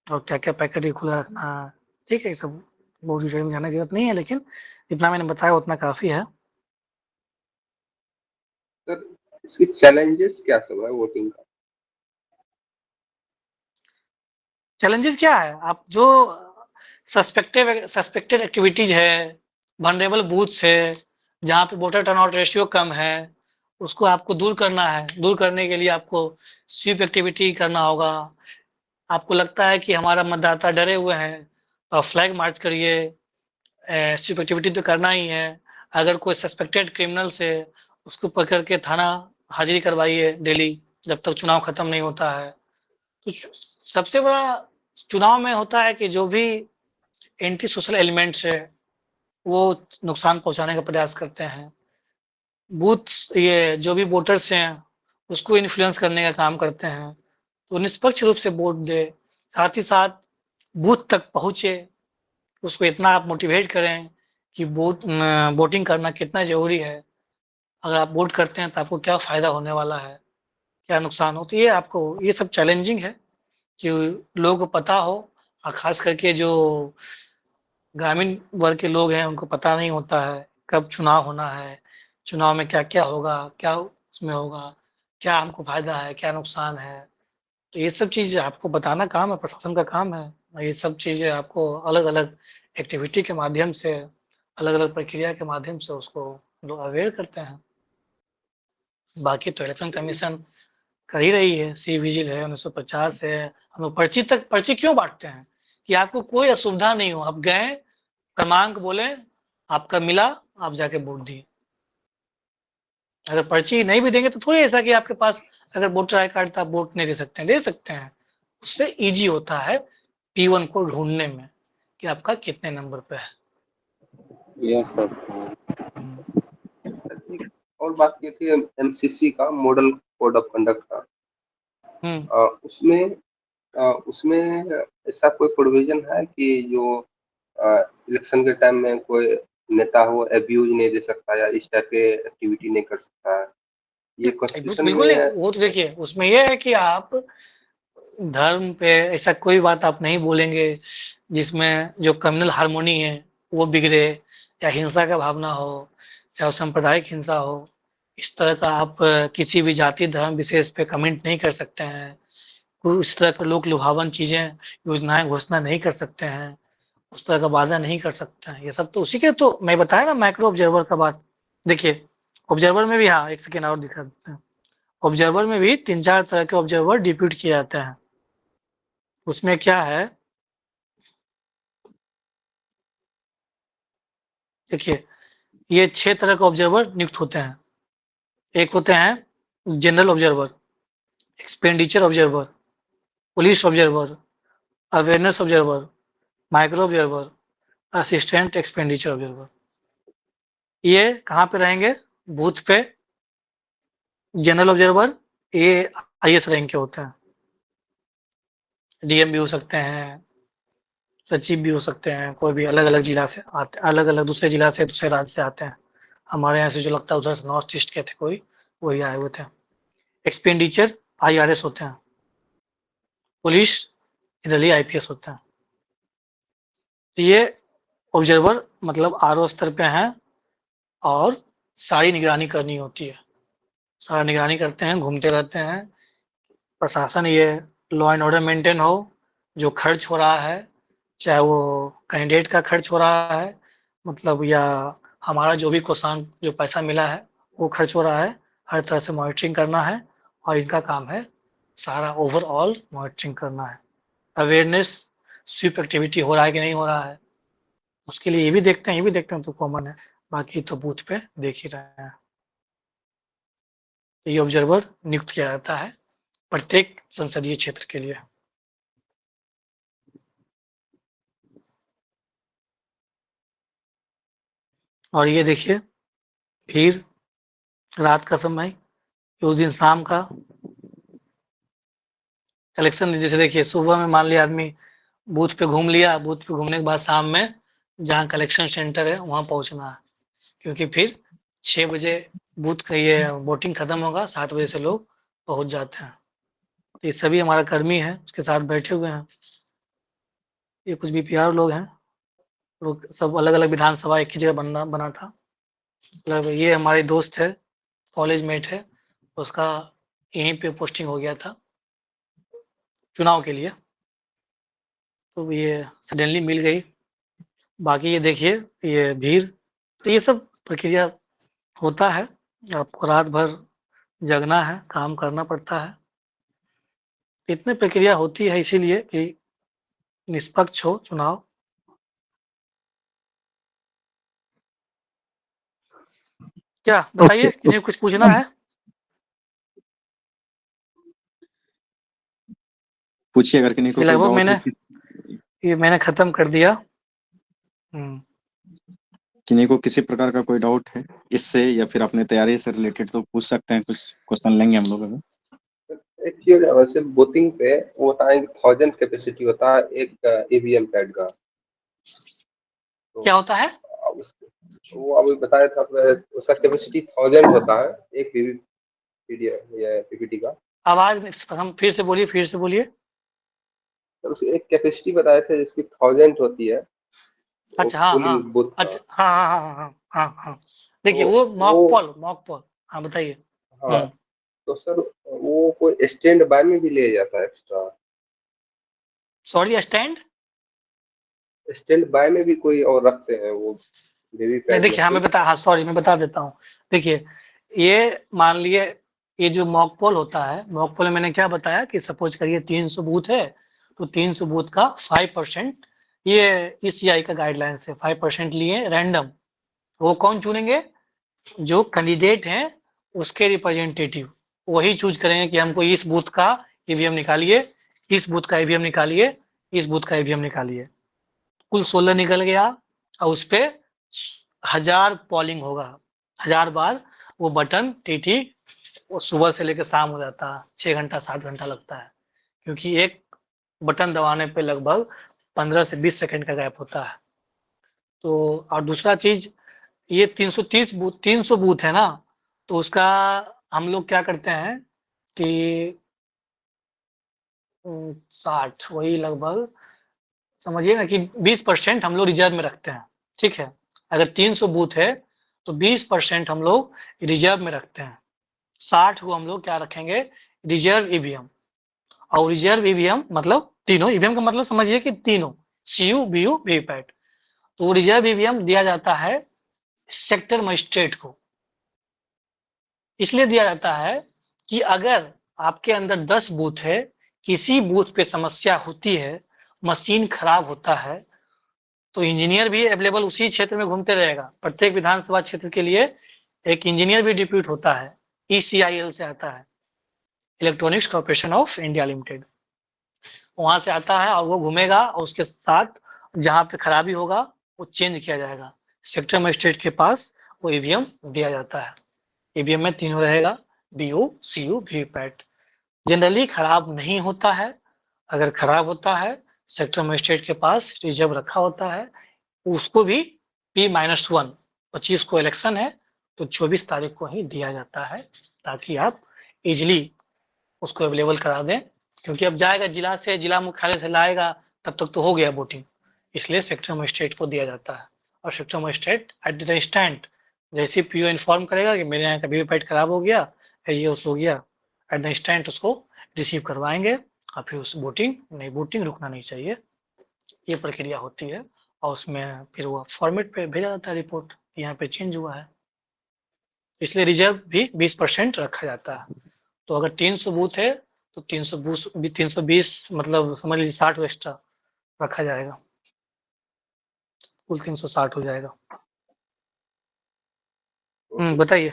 और क्या क्या पैकेट ही खुला रखना है। ठीक है, ये सब बहुत डिटेल में जाने की जरूरत नहीं है, लेकिन जितना मैंने बताया उतना काफी है। सर इसकी चैलेंजेस क्या सब है वोटिंग का? चैलेंजेस क्या है, आप जो सस्पेक्टेड एक्टिविटीज है, वनरेबल बूथ्स है, जहाँ पे वोटर टर्नआउट रेशियो कम है, उसको आपको दूर करना है। दूर करने के लिए आपको स्वीप एक्टिविटी करना होगा। आपको लगता है कि हमारा मतदाता डरे हुए हैं तो आप फ्लैग मार्च करिए। स्वीप एक्टिविटी तो करना ही है। अगर कोई सस्पेक्टेड क्रिमिनल्स है उसको पकड़ के थाना हाजिरी करवाइए डेली, जब तक चुनाव खत्म नहीं होता है। तो सबसे बड़ा चुनाव में होता है कि जो भी एंटी सोशल एलिमेंट्स है वो नुकसान पहुंचाने का प्रयास करते हैं। बूथ ये जो भी वोटर्स हैं उसको इन्फ्लुएंस करने का काम करते हैं। तो निष्पक्ष रूप से वोट दे, साथ ही साथ बूथ तक पहुँचे, उसको इतना आप मोटिवेट करें कि वोटिंग करना कितना ज़रूरी है। अगर आप वोट करते हैं तो आपको क्या फ़ायदा होने वाला है, क्या नुकसान हो। तो ये आपको ये सब चैलेंजिंग है कि लोगों को पता हो, और ख़ास करके जो ग्रामीण वर्ग के लोग हैं उनको पता नहीं होता है कब चुनाव होना है, चुनाव में क्या-क्या होगा, क्या उसमें होगा, क्या हमको फ़ायदा है, क्या नुकसान है। तो ये सब चीज़ें आपको बताना काम है, प्रशासन का काम है। और ये सब चीज़ें आपको अलग-अलग एक्टिविटी के माध्यम से, अलग-अलग प्रक्रिया के माध्यम से उसको लोग अवेयर करते हैं। बाकी तो इलेक्शन कमीशन कर ही रही है, सी विजिल है, 1950 है। हम लोग पर्ची क्यों बाँटते हैं? कि आपको कोई असुविधा नहीं हो, आप गए, क्रमांक बोले, आपका मिला, आप जाके वोट दिए। अगर पर्ची नहीं भी देंगे तो थोड़ी ऐसा कि आपके पास अगर वोटर आई कार्ड था आप वोट नहीं दे सकते हैं, दे सकते हैं। उससे ईज़ी होता है P1 को ढूँढने में कि आपका कितने नंबर पे है। Yes sir. सर एक और बात ये थी एमसीसी का मॉडल कोड ऑफ कंडक्ट का, उसमें ऐसा कोई प्रोविजन है कि जो इलेक्शन के टाइम में कोई नेता हो एब्यूज नहीं दे सकता या इस टाइप के एक्टिविटी नहीं कर सकता है, ये कॉन्स्टिट्यूशन बिल्कुल नहीं, में? वो तो देखिए उसमें ये है कि आप धर्म पे ऐसा कोई बात आप नहीं बोलेंगे जिसमें जो कम्युनल हार्मोनी है वो बिगड़े, या हिंसा का भावना हो, चाहे सांप्रदायिक हिंसा हो। इस तरह का आप किसी भी जाति धर्म विशेष पे कमेंट नहीं कर सकते हैं। कोई उस तरह का लोक लुभावन चीज़ें, योजनाएँ घोषणा नहीं कर सकते हैं, उस तरह का वादा नहीं कर सकते हैं। ये सब तो उसी के तो मैं बताया ना माइक्रो ऑब्जर्वर का बात। देखिए ऑब्जर्वर में भी, हाँ, 1 सेकंड और दिखा देते हैं। ऑब्जर्वर में भी 3-4 तरह के ऑब्जर्वर डिप्यूट किए जाते हैं। उसमें क्या है, देखिए ये 6 तरह के ऑब्जर्वर नियुक्त होते हैं। एक होते हैं general observer, expenditure observer, police observer, awareness observer, micro observer, assistant expenditure observer. ये कहाँ पे रहेंगे? बूथ पे। जनरल ऑब्जर्वर ये हाईएस्ट रैंक के होते हैं। डीएम भी हो सकते हैं, सचिव भी हो सकते हैं, कोई भी अलग-अलग जिला से आते, अलग-अलग दूसरे जिला से, दूसरे राज्य से आते हैं। हमारे यहाँ से जो लगता है उधर से नॉर्थ ईस्ट के थे कोई, वही आए हुए थे। एक्सपेंडिचर आईआरएस होते हैं। पुलिस जनरली आईपीएस होते हैं। तो ये ऑब्जर्वर मतलब आरओ स्तर पे हैं और सारी निगरानी करनी होती है। सारा निगरानी करते हैं, घूमते रहते हैं। प्रशासन ये लॉ एंड ऑर्डर मेंटेन हो, जो खर्च हो रहा है, चाहे वो कैंडिडेट का खर्च हो रहा है, मतलब या हमारा जो भी कोषांग जो पैसा मिला है वो खर्च हो रहा है, हर तरह से मॉनिटरिंग करना है। और इनका काम है सारा ओवरऑल मॉनिटरिंग करना है। अवेयरनेस स्वीप एक्टिविटी हो रहा है कि नहीं हो रहा है, उसके लिए ये भी देखते हैं तो कॉमन है, बाकी तो बूथ पे देख ही रहे हैं। ये ऑब्जर्वर नियुक्त किया जाता है प्रत्येक संसदीय क्षेत्र के लिए। और ये देखिए भीड़ रात का समय, उस दिन शाम का कलेक्शन, जैसे देखिए सुबह में मान लिया आदमी बूथ पे घूम लिया, बूथ पे घूमने के बाद शाम में जहाँ कलेक्शन सेंटर है वहाँ पहुँचना है, क्योंकि फिर 6 बजे बूथ का ये वोटिंग खत्म होगा, 7 बजे से लोग पहुँच जाते हैं। तो ये सभी हमारा कर्मी है, उसके साथ बैठे हुए हैं। ये कुछ बीपीआर लोग हैं, लोग सब अलग-अलग विधानसभा एक ही जगह बना था। मतलब ये हमारे दोस्त है, कॉलेज मेट है, उसका यहीं पे पोस्टिंग हो गया था चुनाव के लिए, तो ये सडनली मिल गई। बाकी ये देखिए ये भीड़, तो ये सब प्रक्रिया होता है, आपको रात भर जगना है, काम करना पड़ता है। इतनी प्रक्रिया होती है इसीलिए कि निष्पक्ष हो चुनाव। क्या बताइए, किसी को कुछ पूछना है? पूछिए अगर किसी को कोई लगभग डाउट मैंने खत्म कर दिया। किसी को किसी प्रकार का कोई डाउट है इससे या फिर अपने तैयारी से रिलेटेड तो पूछ सकते हैं, कुछ क्वेश्चन लेंगे हम लोग। एक चीज वैसे वोटिंग पे वो होता है 1000 कैपेसिटी होता है एक ईवीएम पैड का, तो क्या होता है? वो अभी बताया था, उसका कैपेसिटी 1000 होता है एक पीपीटी का। आवाज हम फिर से बोलिए। तो उसकी एक कैपेसिटी बताए थे जिसकी 1000 होती है। अच्छा, हाँ। अच्छा, हाँ। देखिए वो मॉक पॉल। हाँ बताइए। हाँ, तो सर वो कोई स्टैंड बाय में भी ले जाता है एक्स्ट्रा? सॉरी, स्टैंड बाय में भी कोई और रखते हैं वो वीवीपैट? देखिए, हाँ मैं बता देता हूँ। देखिए ये मान लिए ये जो मॉक पोल होता है, मॉक पोल में मैंने क्या बताया कि सपोज करिए 300 बूथ है, तो 300 बूथ का 5% ये ईसीआई का गाइडलाइन से 5% लिए रैंडम। वो कौन चुनेंगे? जो कैंडिडेट हैं उसके रिप्रेजेंटेटिव वही चूज करेंगे कि हमको इस बूथ का ईवीएम निकालिए, इस बूथ का ईवीएम निकालिए, इस बूथ का ईवीएम निकालिए। कुल 16 निकल गया और उस पे 1000 पॉलिंग होगा, 1000 बार वो बटन टीटी वो सुबह से लेकर शाम हो जाता है, 6 घंटा 7 घंटा लगता है, क्योंकि एक बटन दबाने पे लगभग 15 से 20 सेकंड का गैप होता है। तो और दूसरा चीज, ये 300 बूथ है ना, तो उसका हम लोग क्या करते हैं कि 60 वही लगभग समझिए ना कि 20% हम लोग रिजर्व में रखते हैं, ठीक है। अगर 300 बूथ है तो 20% हम लोग रिजर्व में रखते हैं, 60 को हम लोग क्या रखेंगे, रिजर्व ईवीएम। और रिजर्व ईवीएम मतलब तीनों ईवीएम का मतलब समझिए कि तीनों सीयू बीयू वीवीपैट। तो रिजर्व ईवीएम दिया जाता है सेक्टर मजिस्ट्रेट को, इसलिए दिया जाता है कि अगर आपके अंदर 10 बूथ है, किसी बूथ पे समस्या होती है, मशीन खराब होता है, तो इंजीनियर भी अवेलेबल उसी क्षेत्र में घूमते रहेगा। प्रत्येक विधानसभा क्षेत्र के लिए एक इंजीनियर भी डिप्यूट होता है, ECIL से आता है, electronics corporation of India limited. वहां से आता है और वो घूमेगा और उसके साथ जहाँ पे खराबी होगा वो चेंज किया जाएगा। सेक्टर मजिस्ट्रेट के पास वो ईवीएम दिया जाता है। ईवीएम में तीनों रहेगा, बीयू सीयू वीवीपैट। जनरली खराब नहीं होता है, अगर खराब होता है सेक्टर मजिस्ट्रेट के पास रिजर्व रखा होता है, उसको भी P-1 25 को इलेक्शन है तो 24 तारीख को ही दिया जाता है, ताकि आप इजिली उसको अवेलेबल करा दें, क्योंकि अब जाएगा जिला से, जिला मुख्यालय से लाएगा, तब तक तो हो गया वोटिंग, इसलिए सेक्टर मजिस्ट्रेट को दिया जाता है। और sector magistrate at the instant जैसे पीओ इन्फॉर्म करेगा कि मेरे यहाँ का वीवीपैट खराब हो गया, ये उस हो गया, एट द इंस्टेंट उसको रिसीव करवाएंगे और फिर उस वोटिंग रुकना नहीं चाहिए। ये प्रक्रिया होती है और उसमें फिर वो फॉर्मेट पे भेजा जाता है रिपोर्ट, यहाँ पे चेंज हुआ है, इसलिए रिजर्व भी 20% रखा जाता है। तो अगर 300 बूथ है तो 320 मतलब समझ लीजिए 60 एक्स्ट्रा रखा जाएगा, कुल 360 हो जाएगा। बताइए।